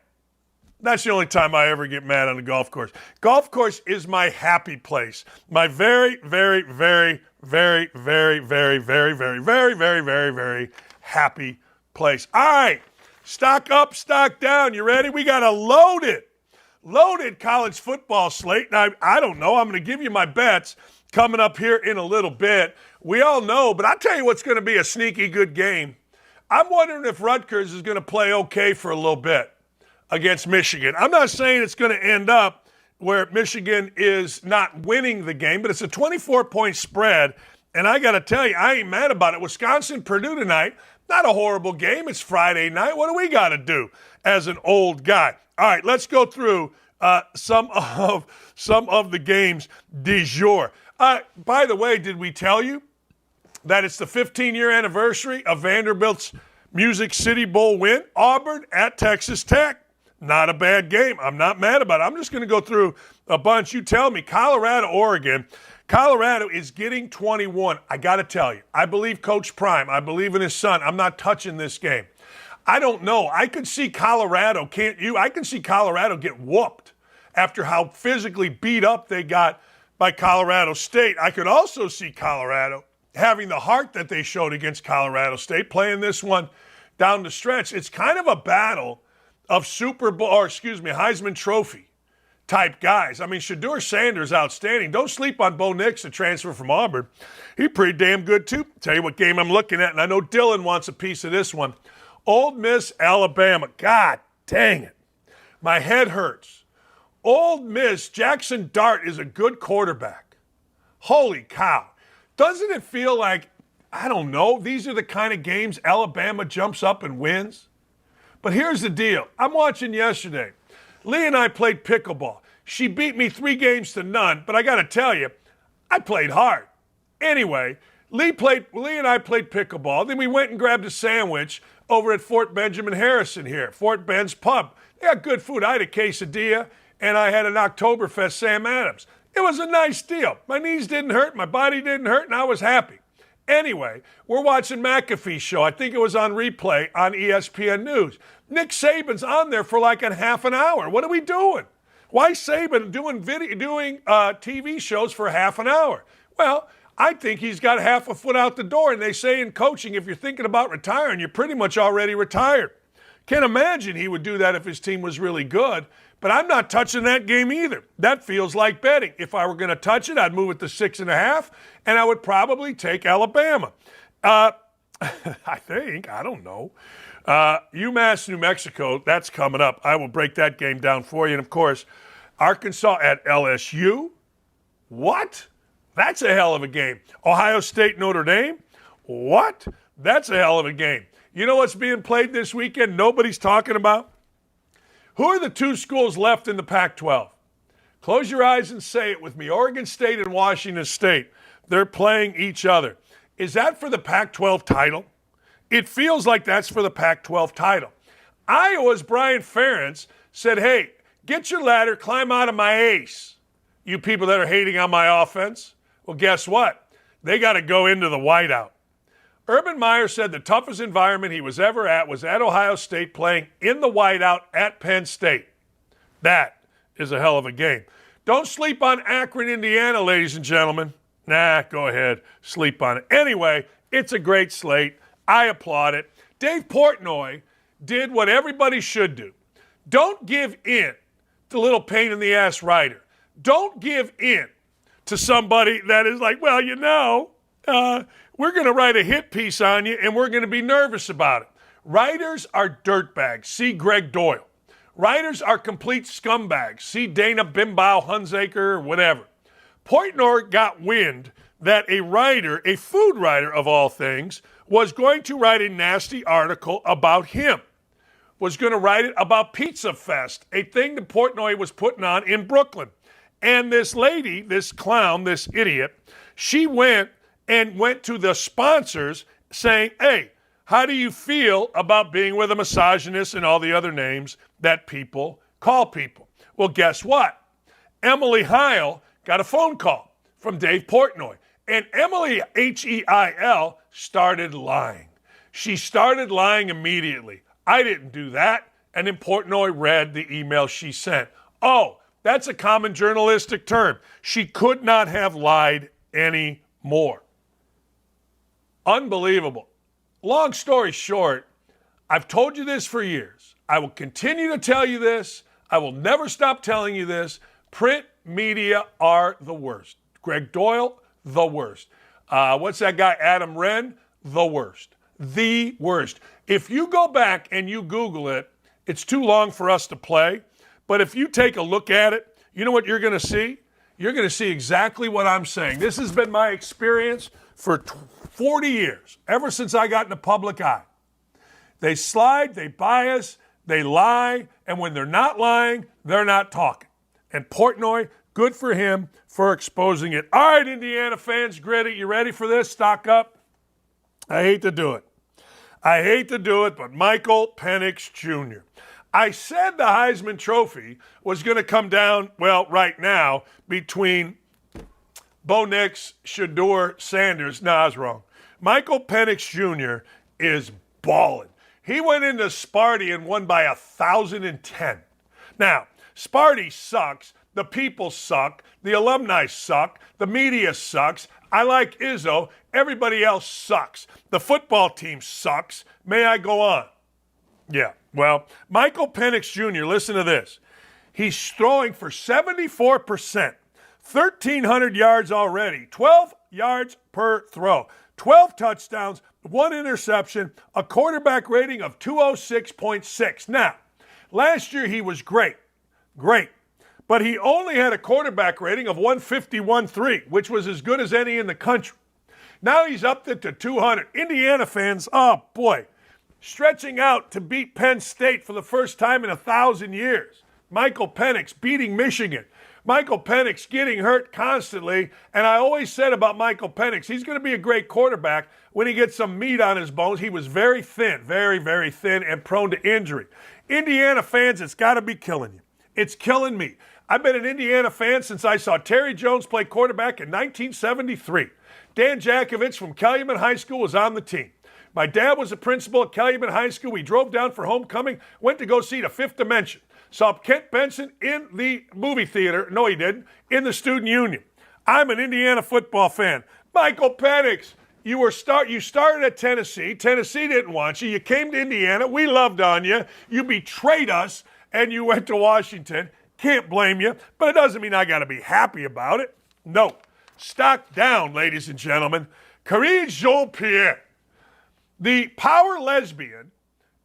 That's the only time I ever get mad on the golf course. Golf course is my happy place. My very, very, very, very, very, very, very, very, very, very, very, very happy place. All right, stock up, stock down. You ready? We got a loaded college football slate. Now, I don't know. I'm going to give you my bets coming up here in a little bit. We all know, but I'll tell you what's going to be a sneaky good game. I'm wondering if Rutgers is going to play okay for a little bit against Michigan. I'm not saying it's going to end up where Michigan is not winning the game, but it's a 24-point spread, and I got to tell you, I ain't mad about it. Wisconsin-Purdue tonight, not a horrible game. It's Friday night. What do we got to do as an old guy? All right, let's go through some of the games du jour. By the way, did we tell you that it's the 15-year anniversary of Vanderbilt's Music City Bowl win? Auburn at Texas Tech. Not a bad game. I'm not mad about it. I'm just going to go through a bunch. You tell me. Colorado, Oregon. Colorado is getting 21. I got to tell you, I believe Coach Prime. I believe in his son. I'm not touching this game. I don't know. I could see Colorado, can't you? I can see Colorado get whooped after how physically beat up they got by Colorado State. I could also see Colorado having the heart that they showed against Colorado State, playing this one down the stretch. It's kind of a battle of Heisman Trophy type guys. I mean, Shedeur Sanders, outstanding. Don't sleep on Bo Nix, the transfer from Auburn. He's pretty damn good, too. Tell you what game I'm looking at, and I know Dylan wants a piece of this one. Ole Miss, Alabama. God dang it. My head hurts. Ole Miss, Jackson Dart is a good quarterback. Holy cow. Doesn't it feel like, I don't know, these are the kind of games Alabama jumps up and wins? But here's the deal. I'm watching yesterday. Lee and I played pickleball. She beat me 3-0, but I got to tell you, I played hard. Anyway, Lee and I played pickleball. Then we went and grabbed a sandwich over at Fort Benjamin Harrison here, Fort Ben's Pub. They got good food. I had a quesadilla, and I had an Oktoberfest Sam Adams. It was a nice deal. My knees didn't hurt, my body didn't hurt, and I was happy. Anyway, we're watching McAfee's show. I think it was on replay on ESPN News. Nick Saban's on there for like a half an hour. What are we doing? Why Saban doing TV shows for half an hour? Well, I think he's got half a foot out the door, and they say in coaching, if you're thinking about retiring, you're pretty much already retired. Can't imagine he would do that if his team was really good, but I'm not touching that game either. That feels like betting. If I were going to touch it, I'd move it to 6.5, and I would probably take Alabama. I think, I don't know. UMass, New Mexico, that's coming up. I will break that game down for you. And, of course, Arkansas at LSU. What? That's a hell of a game. Ohio State, Notre Dame. What? That's a hell of a game. You know what's being played this weekend nobody's talking about? Who are the two schools left in the Pac-12? Close your eyes and say it with me. Oregon State and Washington State. They're playing each other. Is that for the Pac-12 title? It feels like that's for the Pac-12 title. Iowa's Brian Ferentz said, hey, get your ladder, climb out of my ace. You people that are hating on my offense. Well, guess what? They got to go into the whiteout. Urban Meyer said the toughest environment he was ever at was at Ohio State playing in the whiteout at Penn State. That is a hell of a game. Don't sleep on Akron, Indiana, ladies and gentlemen. Nah, go ahead. Sleep on it. Anyway, it's a great slate. I applaud it. Dave Portnoy did what everybody should do. Don't give in to little pain-in-the-ass writer. Don't give in to somebody that is like, well, you know, we're going to write a hit piece on you and we're going to be nervous about it. Writers are dirtbags. See Greg Doyle. Writers are complete scumbags. See Dana Bimbau, Hunsaker, or whatever. Portnoy got wind that a writer, a food writer of all things, was going to write a nasty article about him, was going to write it about Pizza Fest, a thing that Portnoy was putting on in Brooklyn. And this lady, this clown, this idiot, she went to the sponsors saying, hey, how do you feel about being with a misogynist and all the other names that people call people? Well, guess what? Emily Heil got a phone call from Dave Portnoy. And Emily, Heil, started lying. She started lying immediately. I didn't do that. And then Portnoy read the email she sent. Oh, that's a common journalistic term. She could not have lied any more. Unbelievable. Long story short, I've told you this for years. I will continue to tell you this. I will never stop telling you this. Print media are the worst. Greg Doyle, the worst. What's that guy, Adam Wren? The worst. The worst. If you go back and you Google it, it's too long for us to play, but if you take a look at it, you know what you're going to see? You're going to see exactly what I'm saying. This has been my experience for 40 years, ever since I got in the public eye. They slide, they bias, they lie, and when they're not lying, they're not talking. And Portnoy, good for him for exposing it. All right, Indiana fans, Gritty, you ready for this? Stock up. I hate to do it. But Michael Penix Jr. I said the Heisman Trophy was going to come down, well, right now, between Bo Nix, Shedeur Sanders. No, I was wrong. Michael Penix Jr. is balling. He went into Sparty and won by 1,010. Now, Sparty sucks. The people suck. The alumni suck. The media sucks. I like Izzo. Everybody else sucks. The football team sucks. May I go on? Yeah. Well, Michael Penix Jr., listen to this. He's throwing for 74%, 1,300 yards already, 12 yards per throw, 12 touchdowns, 1 interception, a quarterback rating of 206.6. Now, last year he was great, but he only had a quarterback rating of 151.3, which was as good as any in the country. Now he's up to 200. Indiana fans, oh boy, stretching out to beat Penn State for the first time in 1,000 years. Michael Penix beating Michigan. Michael Penix getting hurt constantly. And I always said about Michael Penix, he's going to be a great quarterback when he gets some meat on his bones. He was very thin, very, very thin and prone to injury. Indiana fans, it's got to be killing you. It's killing me. I've been an Indiana fan since I saw Terry Jones play quarterback in 1973. Dan Jakovich from Calumet High School was on the team. My dad was a principal at Calumet High School. We drove down for homecoming, went to go see The Fifth Dimension. Saw Kent Benson in the movie theater. No, he didn't. In the student union. I'm an Indiana football fan. Michael Penix, you started at Tennessee. Tennessee didn't want you. You came to Indiana. We loved on you. You betrayed us, and you went to Washington. Can't blame you, but it doesn't mean I got to be happy about it. No. Stock down, ladies and gentlemen. Karine Jean-Pierre, the power lesbian,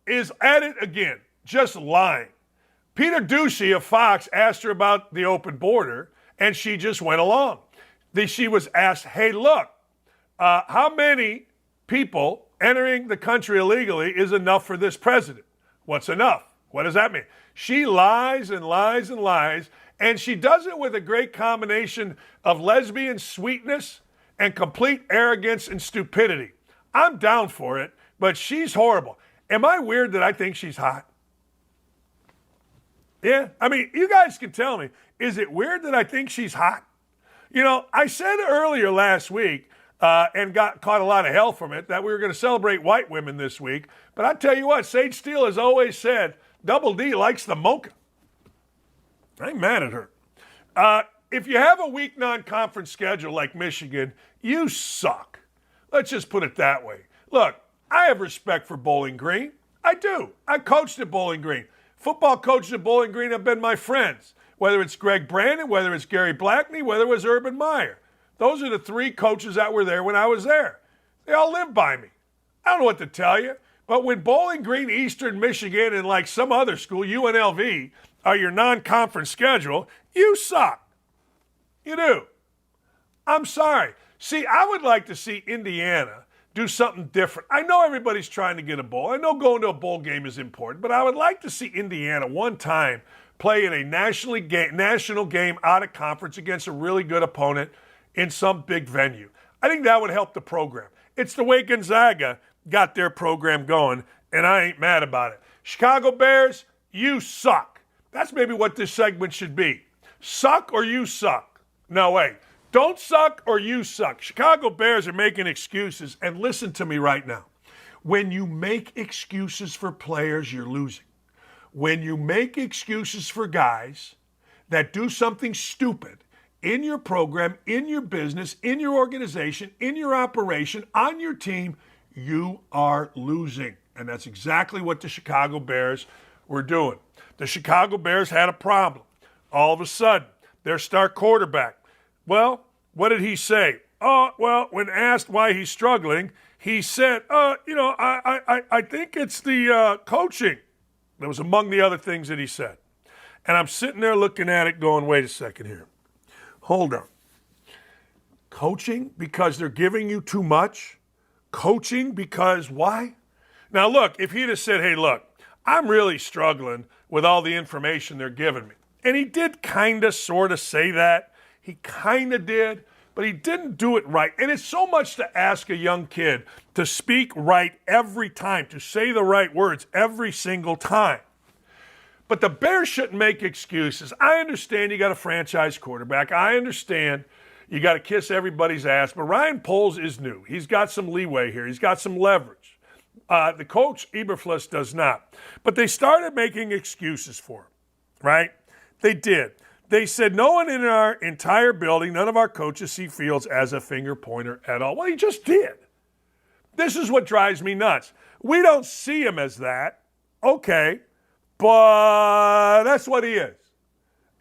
is at it again, just lying. Peter Ducey of Fox asked her about the open border, and she just went along. She was asked, hey, look, how many people entering the country illegally is enough for this president? What's enough? What does that mean? She lies and lies and lies, and she does it with a great combination of lesbian sweetness and complete arrogance and stupidity. I'm down for it, but she's horrible. Am I weird that I think she's hot? Yeah, I mean, you guys can tell me, is it weird that I think she's hot? You know, I said earlier last week, and caught a lot of hell from it, that we were going to celebrate white women this week. But I tell you what, Sage Steele has always said, Double D likes the mocha. I ain't mad at her. If you have a weak non-conference schedule like Michigan, you suck. Let's just put it that way. Look, I have respect for Bowling Green. I do. I coached at Bowling Green. Football coaches at Bowling Green have been my friends, whether it's Greg Brandon, whether it's Gary Blackney, whether it was Urban Meyer. Those are the three coaches that were there when I was there. They all live by me. I don't know what to tell you, but when Bowling Green, Eastern Michigan, and like some other school, UNLV, are your non-conference schedule, you suck. You do. I'm sorry. See, I would like to see Indiana do something different. I know everybody's trying to get a bowl. I know going to a bowl game is important, but I would like to see Indiana one time play in a national game out of conference against a really good opponent in some big venue. I think that would help the program. It's the way Gonzaga got their program going, and I ain't mad about it. Chicago Bears, you suck. That's maybe what this segment should be. Suck or you suck. No, wait. Don't suck or you suck. Chicago Bears are making excuses, and listen to me right now. When you make excuses for players, you're losing. When you make excuses for guys that do something stupid in your program, in your business, in your organization, in your operation, on your team, you are losing. And that's exactly what the Chicago Bears were doing. The Chicago Bears had a problem. All of a sudden, their star quarterback, well, what did he say? Well, when asked why he's struggling, he said, I think it's the coaching. That was among the other things that he said. And I'm sitting there looking at it going, wait a second here. Hold on. Coaching because they're giving you too much? Coaching because why? Now, look, if he'd have said, hey, look, I'm really struggling with all the information they're giving me. And he did kind of sort of say that. He kind of did, but he didn't do it right. And it's so much to ask a young kid to speak right every time, to say the right words every single time. But the Bears shouldn't make excuses. I understand you got a franchise quarterback. I understand you got to kiss everybody's ass. But Ryan Poles is new. He's got some leeway here. He's got some leverage. The coach, Eberflus, does not. But they started making excuses for him, right? They did. They said no one in our entire building, none of our coaches see Fields as a finger pointer at all. Well, he just did. This is what drives me nuts. We don't see him as that. Okay. But that's what he is.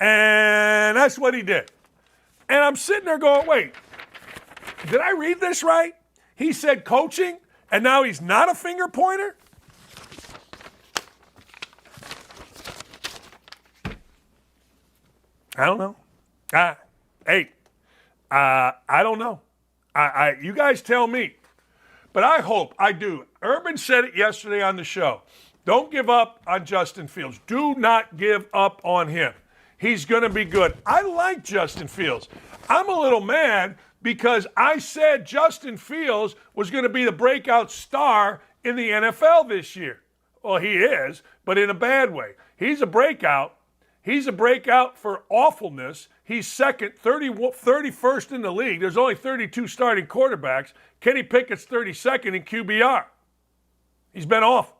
And that's what he did. And I'm sitting there going, wait, did I read this right? He said coaching, and now he's not a finger pointer? I don't know. I don't know. You guys tell me. But I hope, I do. Urban said it yesterday on the show. Don't give up on Justin Fields. Do not give up on him. He's going to be good. I like Justin Fields. I'm a little mad because I said Justin Fields was going to be the breakout star in the NFL this year. Well, he is, but in a bad way. He's a breakout. He's a breakout for awfulness. He's second, 31st in the league. There's only 32 starting quarterbacks. Kenny Pickett's 32nd in QBR. He's been awful.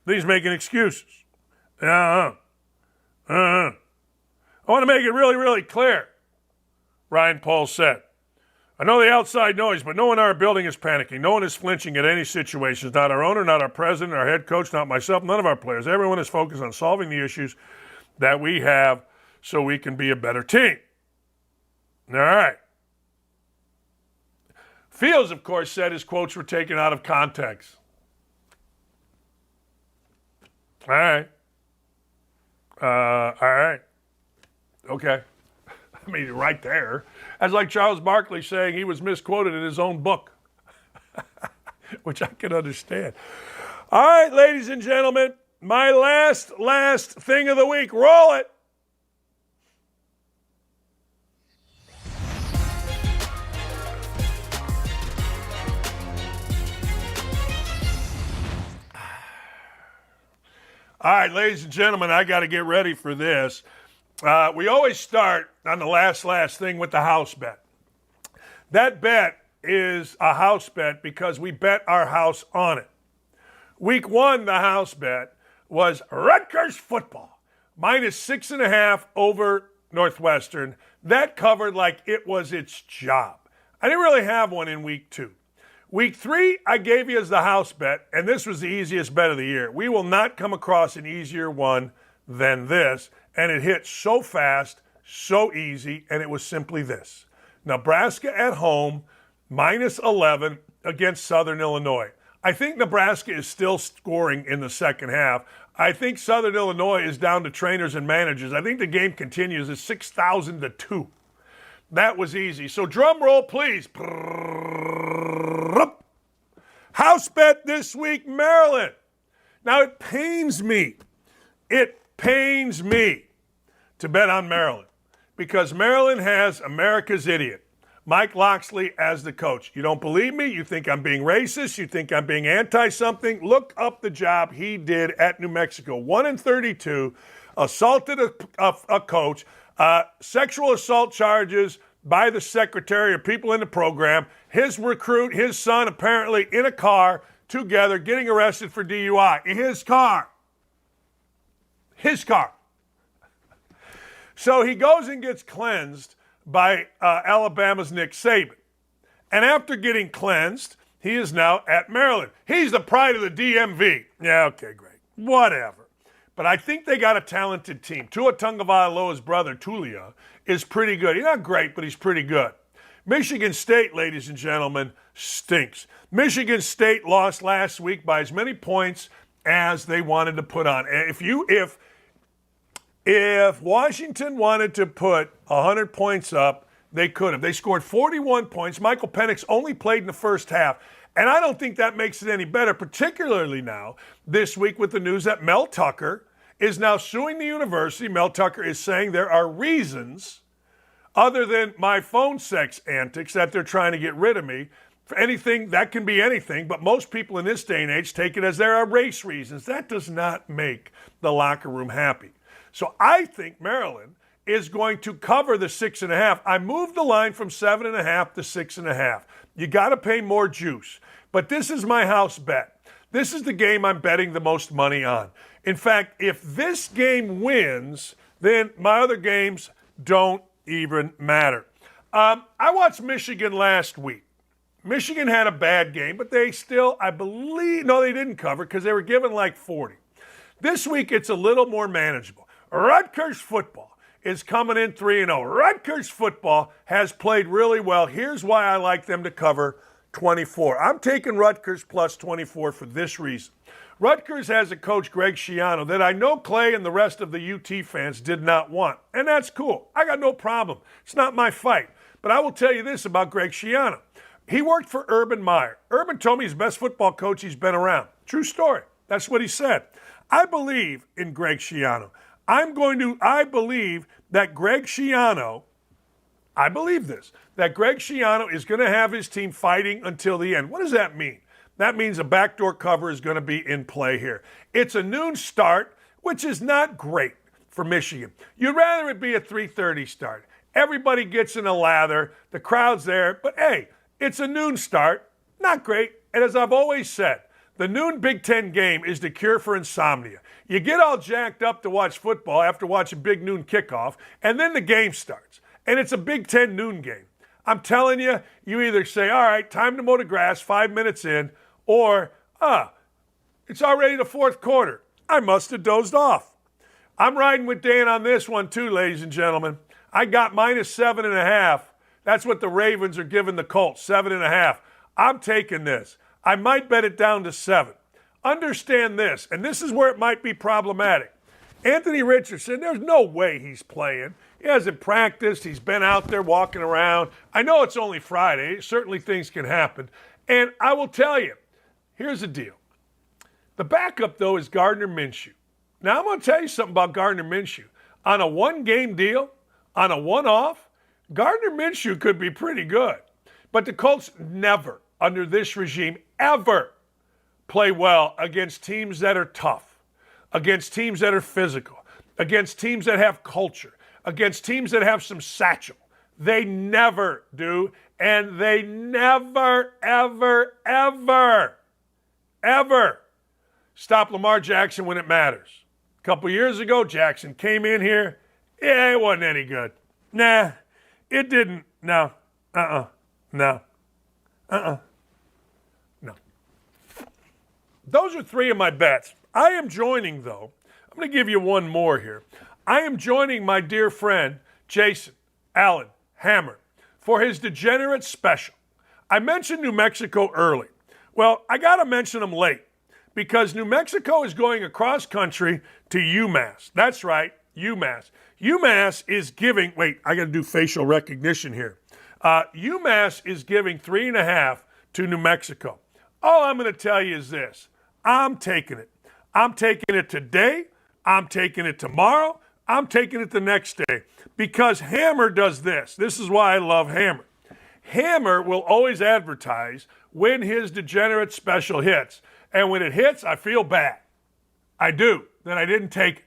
He's making excuses. I want to make it really, really clear, Ryan Poles said. I know the outside noise, but no one in our building is panicking. No one is flinching at any situations. Not our owner, not our president, our head coach, not myself, none of our players. Everyone is focused on solving the issues that we have so we can be a better team. All right. Fields, of course, said his quotes were taken out of context. All right. All right. Okay. I mean, right there. That's like Charles Barkley saying he was misquoted in his own book, which I can understand. All right, ladies and gentlemen, my last thing of the week. Roll it. All right, ladies and gentlemen, I got to get ready for this. We always start on the last thing with the house bet. That bet is a house bet because we bet our house on it. Week 1, the house bet was Rutgers football, -6.5 over Northwestern. That covered like it was its job. I didn't really have one in week 2. Week 3, I gave you as the house bet, and this was the easiest bet of the year. We will not come across an easier one than this, and it hit so fast, so easy, and it was simply this. Nebraska at home, -11 against Southern Illinois. I think Nebraska is still scoring in the second half. I think Southern Illinois is down to trainers and managers. I think the game continues at 6,000 to 2. That was easy. So drum roll, please. House bet this week, Maryland. Now, it pains me to bet on Maryland because Maryland has America's idiot, Mike Locksley, as the coach. You don't believe me? You think I'm being racist? You think I'm being anti-something? Look up the job he did at New Mexico. 1-32, assaulted a coach, sexual assault charges by the secretary or people in the program, his recruit, his son, apparently in a car together getting arrested for DUI. In his car. His car. So he goes and gets cleansed by Alabama's Nick Saban. And after getting cleansed, he is now at Maryland. He's the pride of the DMV. Yeah, okay, great. Whatever. But I think they got a talented team. Tua Tagovailoa's brother, Tulia, is pretty good. He's not great, but he's pretty good. Michigan State, ladies and gentlemen, stinks. Michigan State lost last week by as many points as they wanted to put on. If Washington wanted to put 100 points up, they could have. They scored 41 points. Michael Penix only played in the first half. And I don't think that makes it any better, particularly now, this week with the news that Mel Tucker is now suing the university. Mel Tucker is saying there are reasons other than my phone sex antics that they're trying to get rid of me. For anything, that can be anything, but most people in this day and age take it as there are race reasons. That does not make the locker room happy. So I think Maryland is going to cover the 6.5. I moved the line from 7.5 to 6.5. You got to pay more juice. But this is my house bet. This is the game I'm betting the most money on. In fact, if this game wins, then my other games don't even matter. I watched Michigan last week. Michigan had a bad game, but they still, I believe, no, they didn't cover because they were given like 40. This week, it's a little more manageable. Rutgers football is coming in 3-0. Rutgers football has played really well. Here's why I like them to cover 24. I'm taking Rutgers plus 24 for this reason. Rutgers has a coach, Greg Schiano, that I know Clay and the rest of the UT fans did not want. And that's cool. I got no problem. It's not my fight. But I will tell you this about Greg Schiano. He worked for Urban Meyer. Urban told me he's the best football coach he's been around. True story. That's what he said. I believe in Greg Schiano. I believe that Greg Schiano, I believe this, that Greg Schiano is going to have his team fighting until the end. What does that mean? That means a backdoor cover is going to be in play here. It's a noon start, which is not great for Michigan. You'd rather it be a 3:30 start. Everybody gets in a lather. The crowd's there. But, hey, it's a noon start. Not great. And as I've always said, the noon Big Ten game is the cure for insomnia. You get all jacked up to watch football after watching big noon kickoff, and then the game starts. And it's a Big Ten noon game. I'm telling you, you either say, all right, time to mow the grass, 5 minutes in, or, it's already the fourth quarter. I must have dozed off. I'm riding with Dan on this one too, ladies and gentlemen. I got minus 7.5. That's what the Ravens are giving the Colts, 7.5. I'm taking this. I might bet it down to 7. Understand this, and this is where it might be problematic. Anthony Richardson, there's no way he's playing. He hasn't practiced. He's been out there walking around. I know it's only Friday. Certainly things can happen. And I will tell you, here's the deal. The backup, though, is Gardner Minshew. Now, I'm going to tell you something about Gardner Minshew. On a one-game deal, on a one-off, Gardner Minshew could be pretty good. But the Colts never, under this regime, ever play well against teams that are tough, against teams that are physical, against teams that have culture, against teams that have some satchel. They never do, and they never, ever, ever, ever stop Lamar Jackson when it matters. A couple years ago, Jackson came in here. Yeah, it wasn't any good. Nah, it didn't. No. No. No. Those are 3 of my bets. I am joining, though. I'm going to give you one more here. I am joining my dear friend, Jason Allen Hammer, for his Degenerate Special. I mentioned New Mexico early. Well, I got to mention them late because New Mexico is going across country to UMass. That's right, UMass. UMass is giving, wait, I got to do facial recognition here. UMass is giving 3.5 to New Mexico. All I'm going to tell you is this. I'm taking it. I'm taking it today. I'm taking it tomorrow. I'm taking it the next day because Hammer does this. This is why I love Hammer. Hammer will always advertise when his degenerate special hits. And when it hits, I feel bad. I do. That I didn't take it.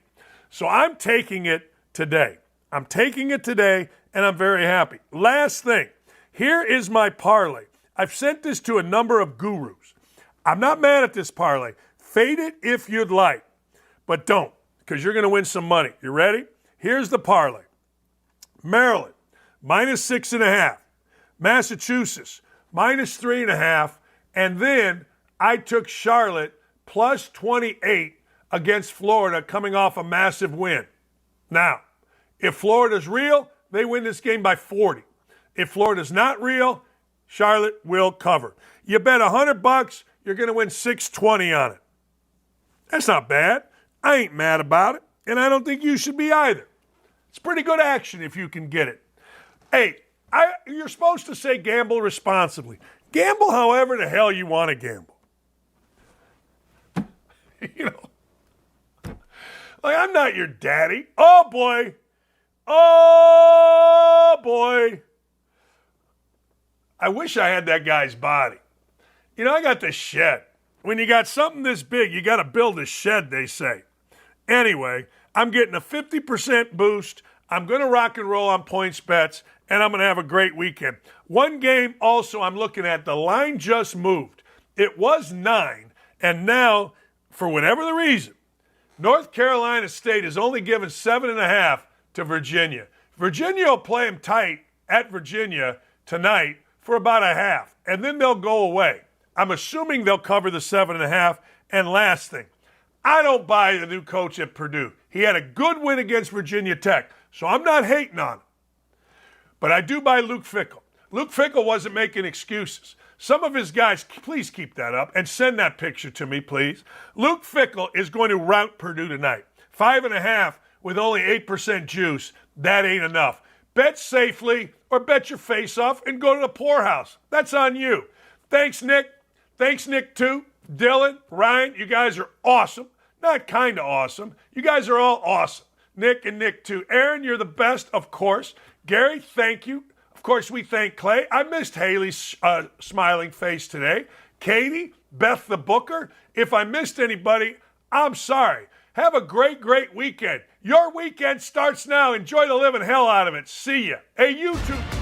So I'm taking it today. I'm taking it today, and I'm very happy. Last thing. Here is my parlay. I've sent this to a number of gurus. I'm not mad at this parlay. Fade it if you'd like, but don't, because you're going to win some money. You ready? Here's the parlay. Maryland, -6.5. Massachusetts, -3.5. And then I took Charlotte +28 against Florida coming off a massive win. Now, if Florida's real, they win this game by 40. If Florida's not real, Charlotte will cover. You bet $100, you're going to win $620 on it. That's not bad. I ain't mad about it, and I don't think you should be either. It's pretty good action if you can get it. Hey, you're supposed to say gamble responsibly. Gamble however the hell you want to gamble. You know, like I'm not your daddy. Oh, boy. Oh, boy. I wish I had that guy's body. You know, I got the shed. When you got something this big, you got to build a shed, they say. Anyway, I'm getting a 50% boost. I'm going to rock and roll on points bets, and I'm going to have a great weekend. One game also I'm looking at, the line just moved. It was 9, and now, for whatever the reason, North Carolina State is only given 7.5 to Virginia. Virginia will play them tight at Virginia tonight for about a half, and then they'll go away. I'm assuming they'll cover the 7.5. And last thing, I don't buy the new coach at Purdue. He had a good win against Virginia Tech, so I'm not hating on him. But I do buy Luke Fickell. Luke Fickell wasn't making excuses. Some of his guys, please keep that up and send that picture to me, please. Luke Fickell is going to rout Purdue tonight. 5.5 with only 8% juice. That ain't enough. Bet safely or bet your face off and go to the poorhouse. That's on you. Thanks, Nick. Thanks, Nick, too. Dylan, Ryan, you guys are awesome. Not kind of awesome. You guys are all awesome. Nick and Nick, too. Aaron, you're the best, of course. Gary, thank you. Of course, we thank Clay. I missed Haley's smiling face today. Katie, Beth the Booker. If I missed anybody, I'm sorry. Have a great, great weekend. Your weekend starts now. Enjoy the living hell out of it. See ya. Hey, you too.